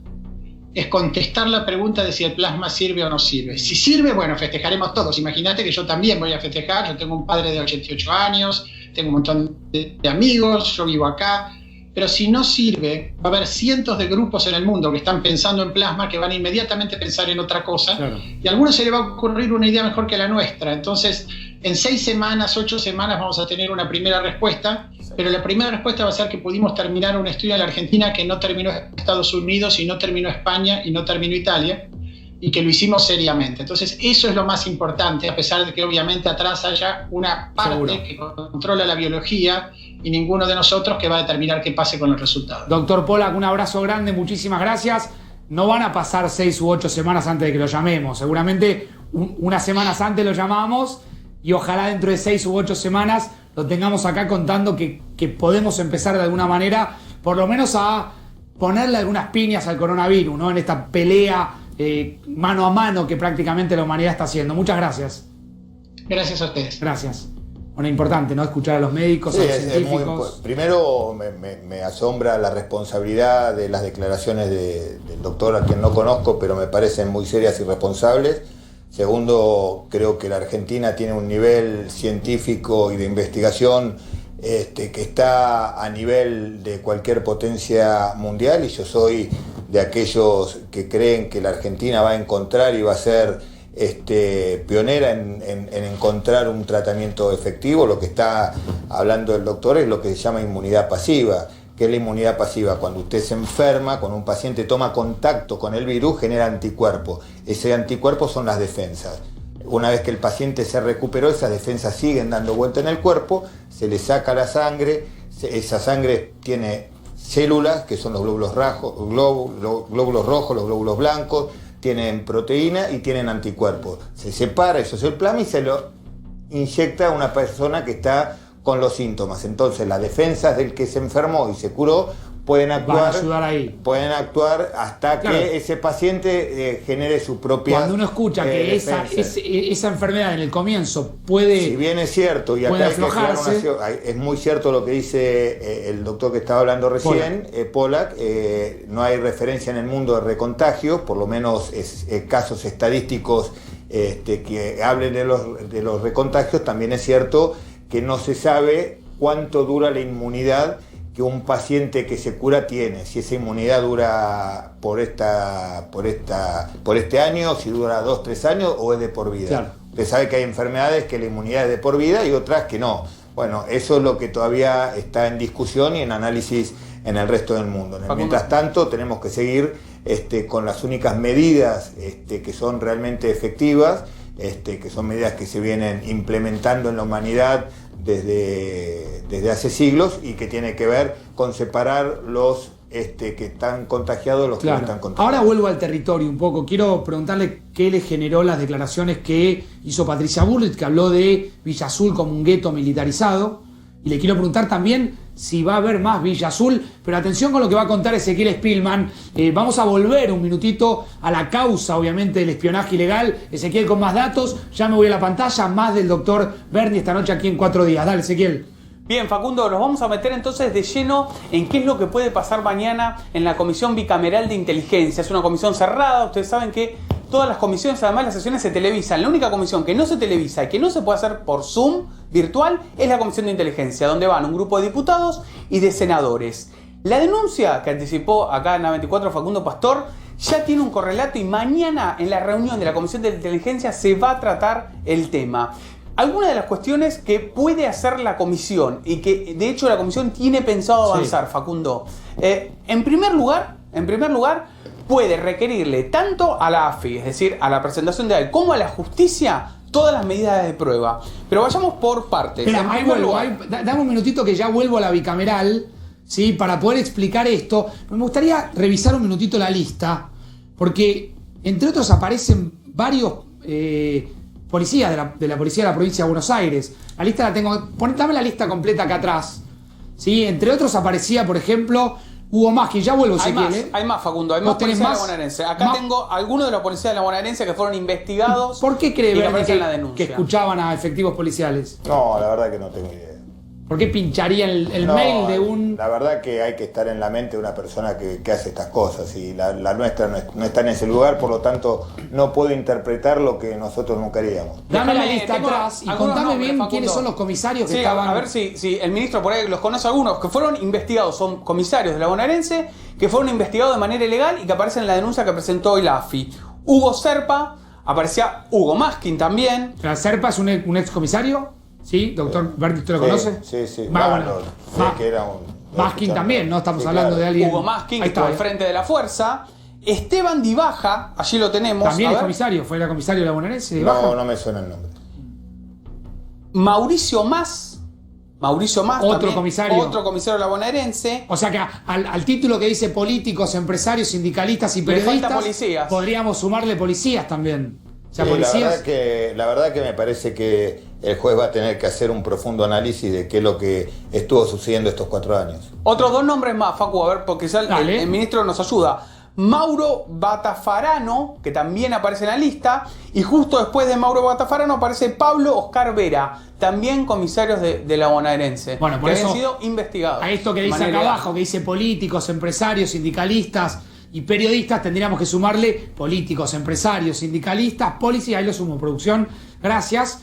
es contestar la pregunta de si el plasma sirve o no sirve. Si sirve, bueno, festejaremos todos. Imagínate que yo también voy a festejar, yo tengo un padre de 88 años, tengo un montón de amigos, yo vivo acá. Pero si no sirve, va a haber cientos de grupos en el mundo que están pensando en plasma, que van a inmediatamente pensar en otra cosa, Claro. y a algunos se les va a ocurrir una idea mejor que la nuestra. Entonces, en 6 semanas, 8 semanas vamos a tener una primera respuesta, pero la primera respuesta va a ser que pudimos terminar un estudio en la Argentina que no terminó Estados Unidos, y no terminó España, y no terminó Italia, y que lo hicimos seriamente. Entonces, eso es lo más importante, a pesar de que obviamente atrás haya una parte Seguro. que controla la biología, y ninguno de nosotros que va a determinar qué pase con el resultado. Doctor Pollack, un abrazo grande, muchísimas gracias. No van a pasar 6 u 8 semanas antes de que lo llamemos. Seguramente unas semanas antes lo llamamos y ojalá dentro de 6 u 8 semanas lo tengamos acá contando que podemos empezar de alguna manera, por lo menos a ponerle algunas piñas al coronavirus, ¿no? En esta pelea mano a mano que prácticamente la humanidad está haciendo. Muchas gracias. Gracias a ustedes. Gracias. Bueno, importante, ¿no? Escuchar a los médicos, Sí, a los es muy científicos. primero me asombra la responsabilidad de las declaraciones del doctor, a quien no conozco, pero me parecen muy serias y responsables. Segundo, creo que la Argentina tiene un nivel científico y de investigación que está a nivel de cualquier potencia mundial, y yo soy de aquellos que creen que la Argentina va a encontrar y va a ser pionera en encontrar un tratamiento efectivo. Lo que está hablando el doctor es lo que se llama inmunidad pasiva. ¿Qué es la inmunidad pasiva? Cuando usted se enferma, cuando un paciente toma contacto con el virus, genera anticuerpos. Ese anticuerpo son las defensas. Una vez que el paciente se recuperó, esas defensas siguen dando vuelta en el cuerpo, se le saca la sangre, esa sangre tiene células, que son los glóbulos rojos, los glóbulos blancos, tienen proteína y tienen anticuerpos. Se separa, eso es el plasma, y se lo inyecta a una persona que está con los síntomas. Entonces las defensas del que se enfermó y se curó pueden actuar hasta que ese paciente genere su propia Cuando uno escucha que esa enfermedad en el comienzo puede, si bien es cierto, y acá hay que aclarar es muy cierto lo que dice el doctor que estaba hablando recién, Pollack, no hay referencia en el mundo de recontagios, por lo menos casos estadísticos que hablen de los recontagios. También es cierto que no se sabe cuánto dura la inmunidad que un paciente que se cura tiene, si esa inmunidad dura por este año, si dura 2-3 años o es de por vida. Claro. Usted sabe que hay enfermedades que la inmunidad es de por vida y otras que no. Bueno, eso es lo que todavía está en discusión y en análisis en el resto del mundo. Mientras tanto, tenemos que seguir con las únicas medidas que son realmente efectivas, que son medidas que se vienen implementando en la humanidad desde hace siglos y que tiene que ver con separar los que están contagiados de los que no están contagiados. Ahora vuelvo al territorio un poco. Quiero preguntarle qué le generó las declaraciones que hizo Patricia Bullrich, que habló de Villa Azul como un gueto militarizado. Y le quiero preguntar también si va a haber más Villa Azul. Pero atención con lo que va a contar Ezequiel Spillman. Vamos a volver un minutito a la causa, obviamente, del espionaje ilegal. Ezequiel con más datos. Ya me voy a la pantalla. Más del doctor Berni esta noche aquí en 4 días. Dale, Ezequiel. Bien, Facundo, nos vamos a meter entonces de lleno en qué es lo que puede pasar mañana en la Comisión Bicameral de Inteligencia. Es una comisión cerrada. Ustedes saben que todas las comisiones, además las sesiones se televisan. La única comisión que no se televisa y que no se puede hacer por Zoom virtual es la Comisión de Inteligencia, donde van un grupo de diputados y de senadores. La denuncia que anticipó acá en la 24 Facundo Pastor ya tiene un correlato y mañana en la reunión de la Comisión de Inteligencia se va a tratar el tema. Algunas de las cuestiones que puede hacer la comisión y que de hecho la comisión tiene pensado avanzar, Facundo. En primer lugar, puede requerirle tanto a la AFI, es decir, a la presentación de AIL, como a la justicia, todas las medidas de prueba. Pero vayamos por partes. Espera, ahí vuelvo. Dame un minutito que ya vuelvo a la bicameral, ¿sí? Para poder explicar esto. Me gustaría revisar un minutito la lista, porque entre otros aparecen varios policías de la policía de la provincia de Buenos Aires. La lista la tengo. Dame la lista completa acá atrás. ¿Sí? Entre otros aparecía, por ejemplo, Hugo Maskin. Ya vuelvo, Ezequiel. Hay más, Facundo. Hay más policías de la bonaerense. Acá tengo algunos de los policías de la bonaerense que fueron investigados. ¿Por qué cree que escuchaban a efectivos policiales? No, la verdad que no tengo idea. ¿Por qué pincharía el mail de un...? La verdad que hay que estar en la mente de una persona que hace estas cosas y la nuestra no está en ese lugar, por lo tanto no puedo interpretar lo que nosotros nunca haríamos. Dame la lista atrás y contame bien, Facundo, quiénes son los comisarios que estaban... A ver si el ministro por ahí los conoce algunos que fueron investigados, son comisarios de la bonaerense que fueron investigados de manera ilegal y que aparecen en la denuncia que presentó hoy la AFI. Hugo Serpa, aparecía Hugo Maskin también. ¿Serpa es un excomisario? ¿Sí? Doctor Berni, ¿usted lo conoce? Sí. Que era Maskin también, ¿no? Estamos hablando de alguien... Hugo Maskin, que estuvo al frente de la fuerza. Esteban Dibaja, allí lo tenemos. También es comisario, fue comisario de la bonaerense. No me suena el nombre. Mauricio Mas, otro también, comisario. Otro comisario de la bonaerense. O sea que al título que dice políticos, empresarios, sindicalistas y periodistas, podríamos sumarle policías también. O sea, policías... La verdad que me parece que el juez va a tener que hacer un profundo análisis de qué es lo que estuvo sucediendo estos 4 años. Otros 2 nombres más, Facu, a ver, porque el ministro nos ayuda. Mauro Batafarano, que también aparece en la lista, y justo después de Mauro Batafarano aparece Pablo Oscar Vera, también comisarios de la bonaerense, bueno, por que eso, habían sido investigados. A esto que dice acá abajo, que dice políticos, empresarios, sindicalistas y periodistas, tendríamos que sumarle políticos, empresarios, sindicalistas, policías, ahí lo sumo, producción, gracias,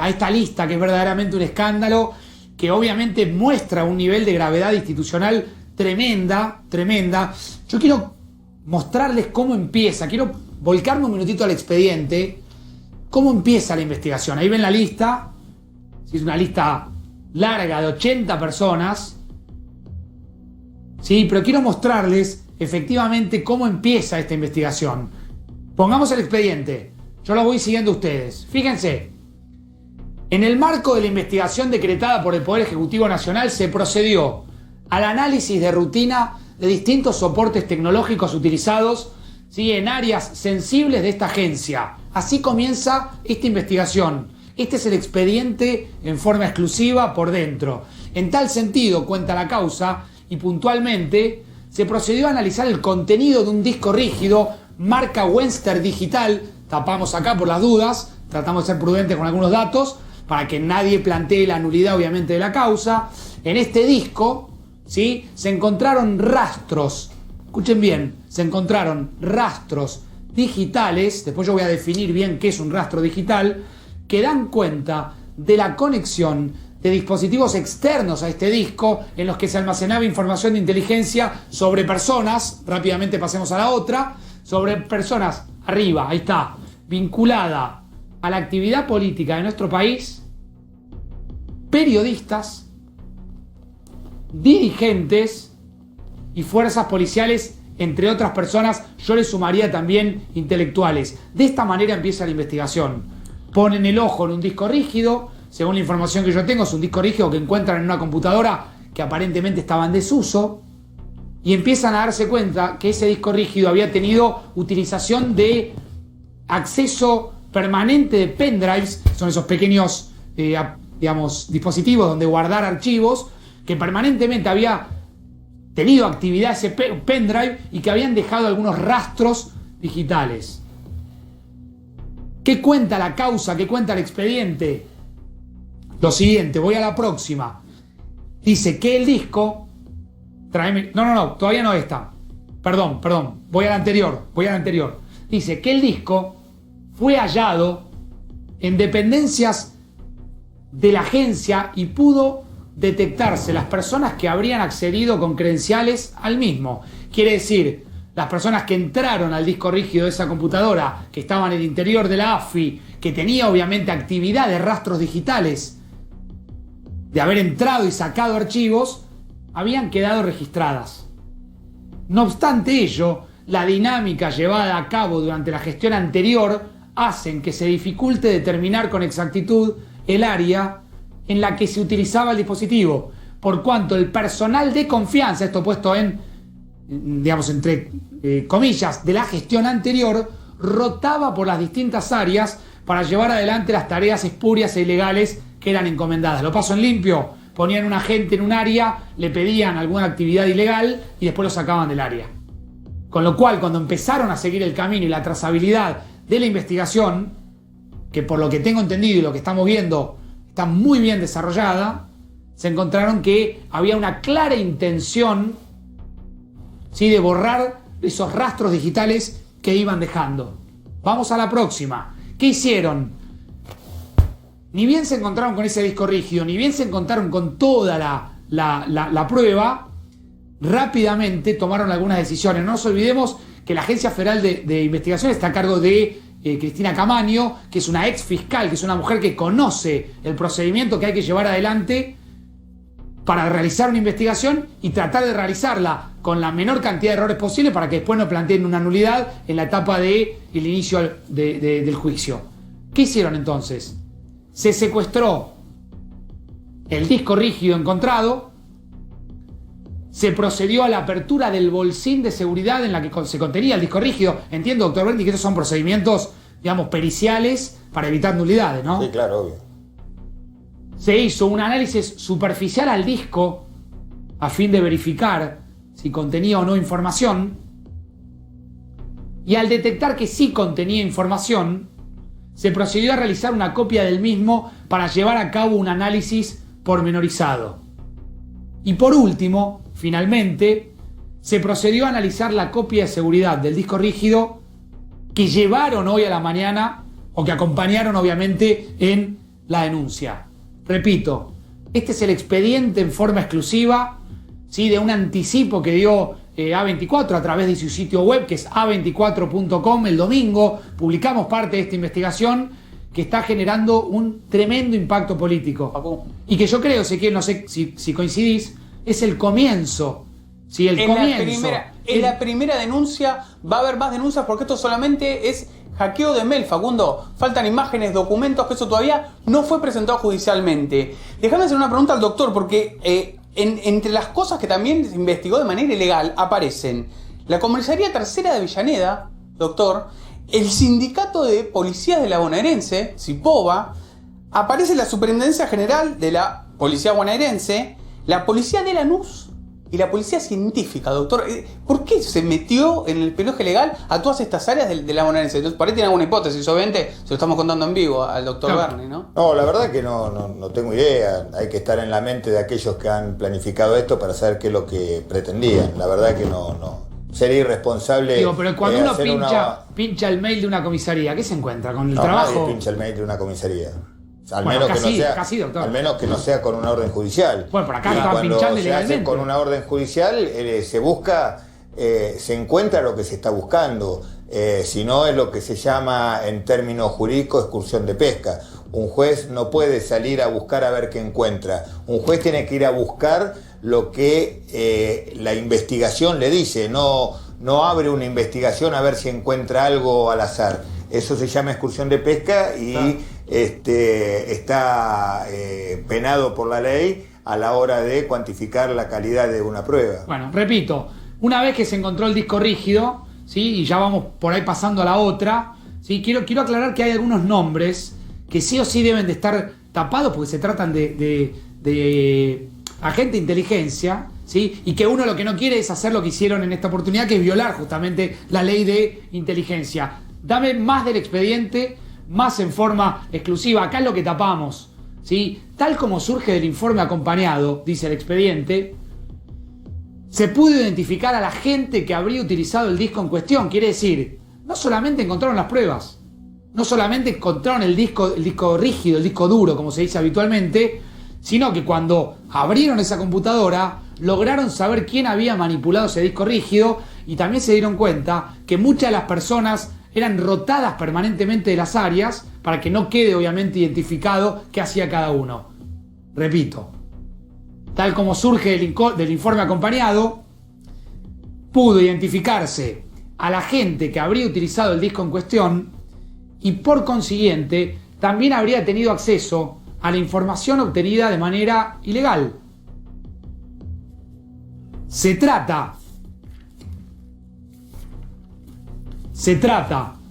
a esta lista que es verdaderamente un escándalo, que obviamente muestra un nivel de gravedad institucional tremenda. Yo quiero mostrarles cómo empieza, quiero volcarme un minutito al expediente, cómo empieza la investigación. Ahí ven la lista, es una lista larga de 80 personas, sí, pero quiero mostrarles efectivamente cómo empieza esta investigación. Pongamos el expediente, yo lo voy siguiendo a ustedes. Fíjense, en el marco de la investigación decretada por el Poder Ejecutivo Nacional se procedió al análisis de rutina de distintos soportes tecnológicos utilizados, ¿sí?, en áreas sensibles de esta agencia. Así comienza esta investigación, Este es el expediente en forma exclusiva por dentro. En tal sentido, cuenta la causa, y puntualmente se procedió a analizar el contenido de un disco rígido marca Western Digital. Tapamos acá por las dudas, tratamos de ser prudentes con algunos datos para que nadie plantee la nulidad obviamente de la causa. En este disco, ¿sí?, se encontraron rastros, escuchen bien, se encontraron rastros digitales, después yo voy a definir bien qué es un rastro digital, que dan cuenta de la conexión de dispositivos externos a este disco en los que se almacenaba información de inteligencia sobre personas, rápidamente pasemos a la otra, sobre personas, arriba, ahí está, vinculada a la actividad política de nuestro país, periodistas, dirigentes y fuerzas policiales, entre otras personas. Yo le sumaría también intelectuales. De esta manera empieza la investigación. Ponen el ojo en un disco rígido, según la información que yo tengo, es un disco rígido que encuentran en una computadora que aparentemente estaba en desuso, y empiezan a darse cuenta que ese disco rígido había tenido utilización de acceso permanente de pendrives, son esos pequeños, dispositivos donde guardar archivos, que permanentemente había tenido actividad ese pendrive y que habían dejado algunos rastros digitales. ¿Qué cuenta la causa? ¿Qué cuenta el expediente? Lo siguiente, voy a la próxima. Dice que el disco... No, todavía no está. Perdón, voy a la anterior. Dice que el disco fue hallado en dependencias de la agencia y pudo detectarse las personas que habrían accedido con credenciales al mismo. Quiere decir, las personas que entraron al disco rígido de esa computadora, que estaban en el interior de la AFI, que tenía obviamente actividad de rastros digitales, de haber entrado y sacado archivos, habían quedado registradas. No obstante ello, la dinámica llevada a cabo durante la gestión anterior hacen que se dificulte determinar con exactitud el área en la que se utilizaba el dispositivo, por cuanto el personal de confianza, esto puesto entre comillas, de la gestión anterior, rotaba por las distintas áreas para llevar adelante las tareas espurias e ilegales que eran encomendadas. Lo paso en limpio: ponían un agente en un área, le pedían alguna actividad ilegal y después lo sacaban del área. Con lo cual, cuando empezaron a seguir el camino y la trazabilidad de la investigación, que por lo que tengo entendido y lo que estamos viendo está muy bien desarrollada, se encontraron que había una clara intención, ¿sí?, de borrar esos rastros digitales que iban dejando. Vamos a la próxima. ¿Qué hicieron? Ni bien se encontraron con ese disco rígido, ni bien se encontraron con toda la prueba, rápidamente tomaron algunas decisiones. No nos olvidemos que la Agencia Federal de Investigación está a cargo de Cristina Camaño, que es una ex fiscal, que es una mujer que conoce el procedimiento que hay que llevar adelante para realizar una investigación y tratar de realizarla con la menor cantidad de errores posible para que después no planteen una nulidad en la etapa del inicio del juicio. ¿Qué hicieron entonces? Se secuestró el disco rígido encontrado, se procedió a la apertura del bolsín de seguridad en la que se contenía el disco rígido. Entiendo, doctor Berti, que estos son procedimientos, periciales para evitar nulidades, ¿no? Sí, claro, obvio. Se hizo un análisis superficial al disco a fin de verificar si contenía o no información, y al detectar que sí contenía información, se procedió a realizar una copia del mismo para llevar a cabo un análisis pormenorizado. Y por último, finalmente, se procedió a analizar la copia de seguridad del disco rígido que llevaron hoy a la mañana, o que acompañaron obviamente en la denuncia. Repito, este es el expediente en forma exclusiva, ¿sí?, de un anticipo que dio A24 a través de su sitio web, que es a24.com. El domingo publicamos parte de esta investigación que está generando un tremendo impacto político. Y que yo creo, Ezequiel, no sé si coincidís, es el comienzo. Sí, el comienzo. En la primera denuncia va a haber más denuncias, porque esto solamente es hackeo de mail, Facundo. Faltan imágenes, documentos, que eso todavía no fue presentado judicialmente. Déjame hacer una pregunta al doctor, porque entre las cosas que también se investigó de manera ilegal aparecen la Comisaría Tercera de Avellaneda, doctor, el Sindicato de Policías de la Bonaerense, SIPOBA, aparece la Superintendencia General de la Policía Bonaerense, la Policía de Lanús y la Policía Científica, doctor. ¿Por qué se metió en el peloje legal a todas estas áreas de la bonaerense? Entonces, por ahí tiene alguna hipótesis, obviamente se lo estamos contando en vivo al doctor Berni, ¿no? No, la verdad que no tengo idea. Hay que estar en la mente de aquellos que han planificado esto para saber qué es lo que pretendían. La verdad que no. Sería irresponsable. Digo, pero cuando uno hacer pincha el mail de una comisaría, ¿qué se encuentra? ¿Con el No, trabajo? nadie pincha el mail de una comisaría. Al Bueno, menos casi, que no sea, casi, doctor. al menos que no sea con una orden judicial. Bueno, por acá Y estaban cuando pinchando se hace ilegalmente. con una orden judicial, se busca, se encuentra lo que se está buscando. Si no, es lo que se llama en términos jurídicos excursión de pesca. Un juez no puede salir a buscar a ver qué encuentra. Un juez tiene que ir a buscar lo que la investigación le dice. No abre una investigación a ver si encuentra algo al azar. Eso se llama excursión de pesca y está penado por la ley a la hora de cuantificar la calidad de una prueba. Bueno, repito, una vez que se encontró el disco rígido, ¿sí? Y ya vamos por ahí pasando a la otra, ¿sí? Quiero aclarar que hay algunos nombres que sí o sí deben de estar tapados porque se tratan de agente de inteligencia, ¿sí? Y que uno lo que no quiere es hacer lo que hicieron en esta oportunidad, que es violar justamente la ley de inteligencia. Dame más del expediente, más en forma exclusiva. Acá es lo que tapamos, ¿sí? Tal como surge del informe acompañado, dice el expediente, se pudo identificar a la gente que habría utilizado el disco en cuestión. Quiere decir, no solamente encontraron las pruebas, no solamente encontraron el disco rígido, el disco duro, como se dice habitualmente, sino que cuando abrieron esa computadora, lograron saber quién había manipulado ese disco rígido y también se dieron cuenta que muchas de las personas eran rotadas permanentemente de las áreas para que no quede obviamente identificado qué hacía cada uno. Repito, tal como surge del informe acompañado, pudo identificarse a la gente que habría utilizado el disco en cuestión y por consiguiente también habría tenido acceso a la información obtenida de manera ilegal. Se trata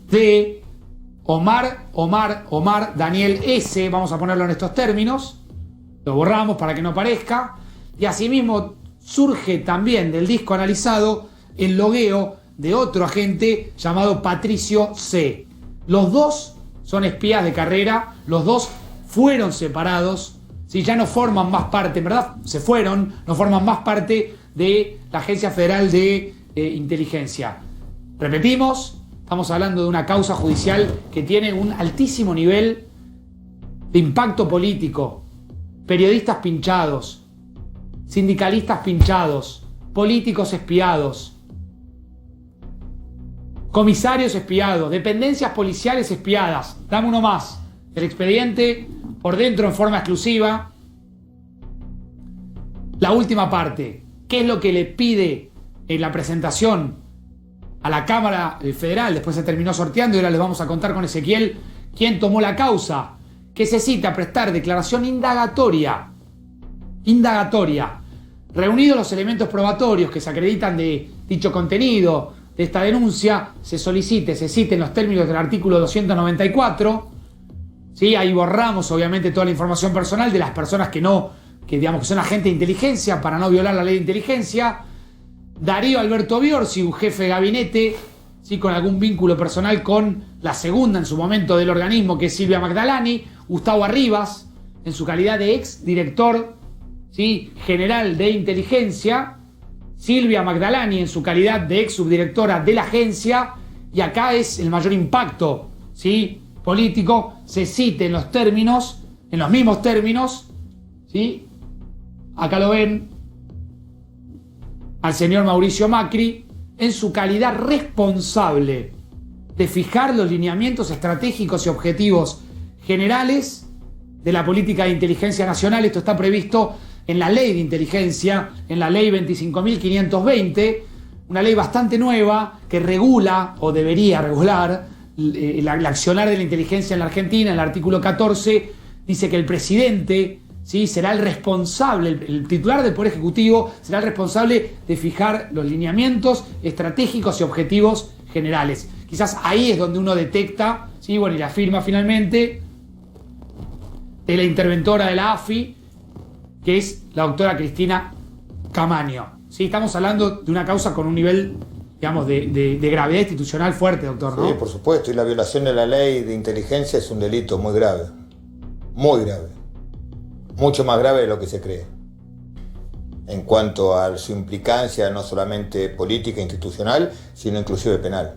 de Omar Daniel S., vamos a ponerlo en estos términos, lo borramos para que no aparezca, y asimismo surge también del disco analizado el logueo de otro agente llamado Patricio C. Los dos son espías de carrera, los dos fueron separados, ¿sí? Ya no forman más parte, en verdad se fueron, no forman más parte de la Agencia Federal de Inteligencia. Repetimos, estamos hablando de una causa judicial que tiene un altísimo nivel de impacto político. Periodistas pinchados, sindicalistas pinchados, políticos espiados, comisarios espiados, dependencias policiales espiadas. Dame uno más. El expediente por dentro en forma exclusiva. La última parte. ¿Qué es lo que le pide en la presentación a la Cámara Federal? Después se terminó sorteando y ahora les vamos a contar con Ezequiel quién tomó la causa. Que se cita a prestar declaración indagatoria. Reunidos los elementos probatorios que se acreditan de dicho contenido de esta denuncia, se citen los términos del artículo 294. ¿Sí? Ahí borramos obviamente toda la información personal de las personas que son agentes de inteligencia para no violar la ley de inteligencia. Darío Alberto Biorsi, un jefe de gabinete, ¿sí? Con algún vínculo personal con la segunda en su momento del organismo, que es Silvia Magdalani. Gustavo Arribas, en su calidad de ex director, ¿sí? General de inteligencia. Silvia Magdalani, en su calidad de ex subdirectora de la agencia. Y acá es el mayor impacto, ¿sí? Político. Se cite en los mismos términos, ¿sí? Acá lo ven, al señor Mauricio Macri, en su calidad responsable de fijar los lineamientos estratégicos y objetivos generales de la política de inteligencia nacional. Esto está previsto en la ley de inteligencia, en la ley 25.520, una ley bastante nueva que regula, o debería regular, el accionar de la inteligencia en la Argentina. En el artículo 14 dice que el presidente, ¿sí? Será el responsable, el titular del Poder Ejecutivo será el responsable de fijar los lineamientos estratégicos y objetivos generales. Quizás ahí es donde uno detecta, ¿sí? Bueno, y la firma finalmente de la interventora de la AFI, que es la doctora Cristina Camaño. ¿Sí? Estamos hablando de una causa con un nivel, digamos, de gravedad institucional fuerte, doctor, ¿no? Sí, por supuesto, y la violación de la ley de inteligencia es un delito muy grave, mucho más grave de lo que se cree, en cuanto a su implicancia no solamente política e institucional, sino inclusive penal.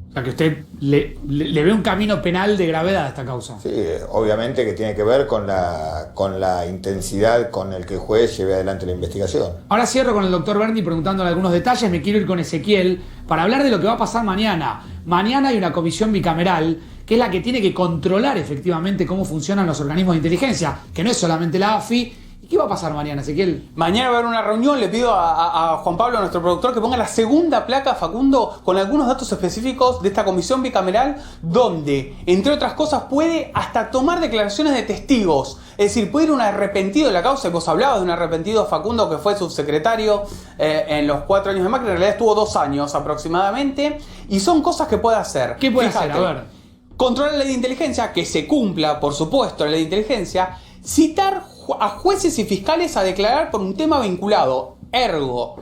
O sea, que usted le ve un camino penal de gravedad a esta causa. Sí, obviamente que tiene que ver con la intensidad con el que el juez lleve adelante la investigación. Ahora cierro con el doctor Berni preguntándole algunos detalles. Me quiero ir con Ezequiel para hablar de lo que va a pasar mañana. Mañana hay una comisión bicameral que es la que tiene que controlar efectivamente cómo funcionan los organismos de inteligencia, que no es solamente la AFI. ¿Y qué va a pasar mañana, Ezequiel? Mañana va a haber una reunión, le pido a Juan Pablo, nuestro productor, que ponga la segunda placa, Facundo, con algunos datos específicos de esta comisión bicameral, donde, entre otras cosas, puede hasta tomar declaraciones de testigos. Es decir, puede ir un arrepentido de la causa, y vos hablabas de un arrepentido, Facundo, que fue subsecretario en los 4 años de Macri, en realidad estuvo 2 años aproximadamente, y son cosas que puede hacer. ¿Qué puede hacer? A ver. Controlar la ley de inteligencia, que se cumpla, por supuesto, la ley de inteligencia, citar a jueces y fiscales a declarar por un tema vinculado. Ergo,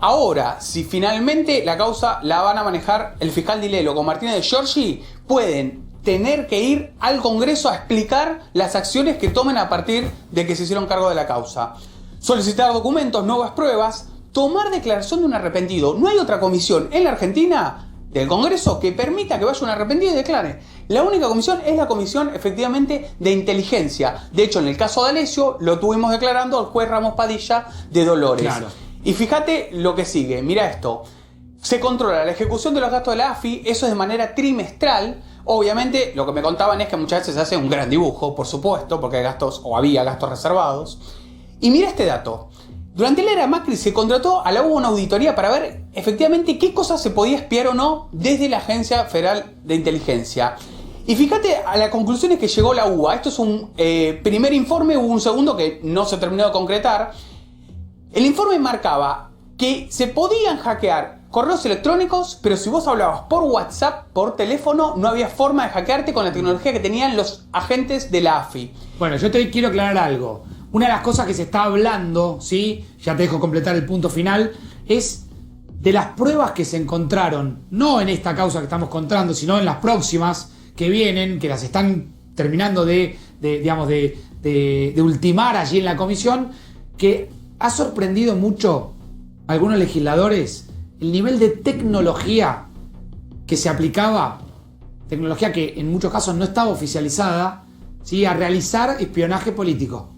ahora, si finalmente la causa la van a manejar el fiscal Dilelo con Martínez de Giorgi, pueden tener que ir al Congreso a explicar las acciones que tomen a partir de que se hicieron cargo de la causa. Solicitar documentos, nuevas pruebas, tomar declaración de un arrepentido. No hay otra comisión en la Argentina del Congreso que permita que vaya un arrepentido y declare. La única comisión es la comisión efectivamente de inteligencia. De hecho, en el caso de Alessio lo tuvimos declarando al juez Ramos Padilla de Dolores. Claro. Y fíjate lo que sigue, mira esto. Se controla la ejecución de los gastos de la AFI, eso es de manera trimestral. Obviamente, lo que me contaban es que muchas veces se hace un gran dibujo, por supuesto, porque hay gastos, o había gastos reservados. Y mira este dato. Durante la era Macri se contrató a la UBA una auditoría para ver efectivamente qué cosas se podía espiar o no desde la Agencia Federal de Inteligencia. Y fíjate a las conclusiones que llegó la UBA. Esto es un primer informe, hubo un segundo que no se terminó de concretar. El informe marcaba que se podían hackear correos electrónicos, pero si vos hablabas por WhatsApp, por teléfono, no había forma de hackearte con la tecnología que tenían los agentes de la AFI. Bueno, yo te quiero aclarar algo. Una de las cosas que se está hablando, ¿sí? Ya te dejo completar el punto final, es de las pruebas que se encontraron, no en esta causa que estamos contando, sino en las próximas que vienen, que las están terminando de ultimar allí en la comisión, que ha sorprendido mucho a algunos legisladores el nivel de tecnología que se aplicaba, tecnología que en muchos casos no estaba oficializada, ¿sí? A realizar espionaje político.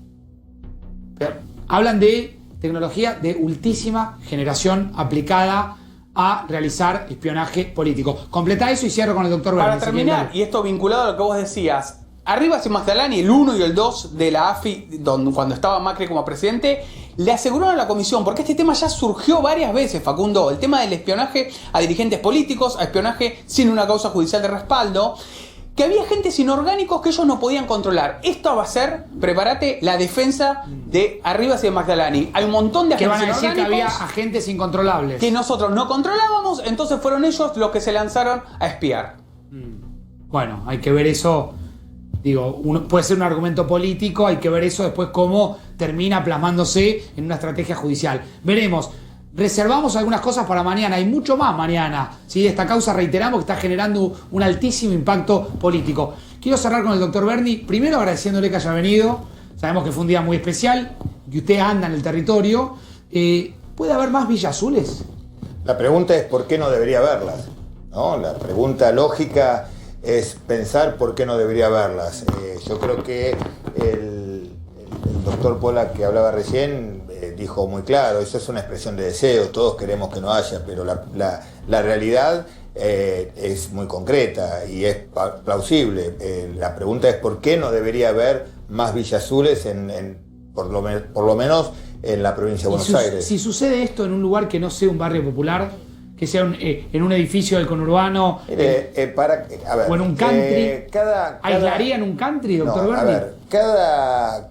Pero hablan de tecnología de ultísima generación aplicada a realizar espionaje político. Completa eso y cierro con el doctor Berni. Para terminar, y esto vinculado a lo que vos decías, Arribas y Magdalani, el 1 y el 2 de la AFI, cuando estaba Macri como presidente, le aseguraron a la comisión, porque este tema ya surgió varias veces, Facundo, el tema del espionaje a dirigentes políticos, a espionaje sin una causa judicial de respaldo, que había agentes inorgánicos que ellos no podían controlar. Esto va a ser, prepárate, la defensa de Arribas y de Magdalani. Hay un montón de agentes inorgánicos. Que van a decir que había agentes incontrolables. Que nosotros no controlábamos, entonces fueron ellos los que se lanzaron a espiar. Bueno, hay que ver eso. Digo, puede ser un argumento político, hay que ver eso después cómo termina plasmándose en una estrategia judicial. Veremos. Reservamos algunas cosas para mañana, hay mucho más mañana. ¿Sí? Esta causa, reiteramos, que está generando un altísimo impacto político. Quiero cerrar con el doctor Berni, primero agradeciéndole que haya venido. Sabemos que fue un día muy especial, que usted anda en el territorio. ¿Puede haber más Villa Azules? La pregunta es ¿por qué no debería haberlas? ¿No? La pregunta lógica es pensar por qué no debería haberlas. Yo creo que el doctor Pola, que hablaba recién, dijo muy claro, eso es una expresión de deseo, todos queremos que no haya, pero la realidad es muy concreta y es plausible. La pregunta es ¿por qué no debería haber más Villa Azules por lo menos en la provincia de Buenos Aires? Si sucede esto en un lugar que no sea un barrio popular, que sea en un edificio del conurbano, o en un country, ¿aislarían un country, doctor Berni? A ver,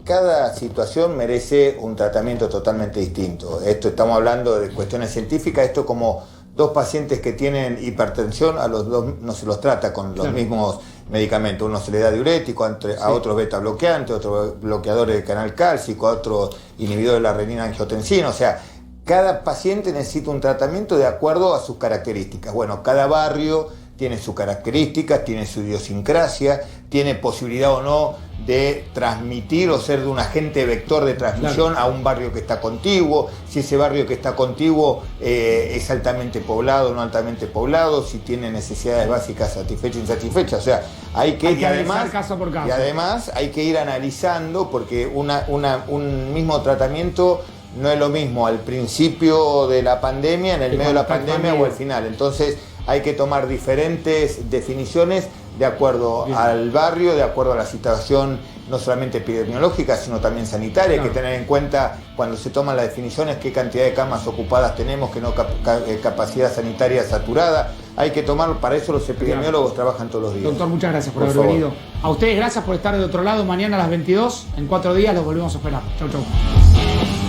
cada situación merece un tratamiento totalmente distinto. Esto estamos hablando de cuestiones científicas, esto como dos pacientes que tienen hipertensión, a los dos no se los trata con los mismos medicamentos. Uno se le da diurético, a otros beta bloqueantes, otros bloqueadores de canal cálcico, a otros inhibidores de la renina-angiotensina. O sea, cada paciente necesita un tratamiento de acuerdo a sus características. Bueno, cada barrio tiene sus características, tiene su idiosincrasia, tiene posibilidad o no de transmitir o ser de un agente vector de transmisión a un barrio que está contiguo, si ese barrio que está contiguo es altamente poblado o no altamente poblado, si tiene necesidades básicas satisfechas o insatisfechas. O sea, hay que analizar caso por caso. Y además hay que ir analizando, porque un mismo tratamiento no es lo mismo al principio de la pandemia, en el medio de la pandemia o al final. Entonces hay que tomar diferentes definiciones de acuerdo al barrio, de acuerdo a la situación no solamente epidemiológica, sino también sanitaria. Hay que tener en cuenta, cuando se toman las definiciones, qué cantidad de camas ocupadas tenemos, qué capacidad sanitaria saturada. Hay que tomar, para eso los epidemiólogos trabajan todos los días. Doctor, muchas gracias por haber venido. A ustedes, gracias por estar de otro lado. Mañana a las 22, en 4 días los volvemos a esperar. Chau, chau.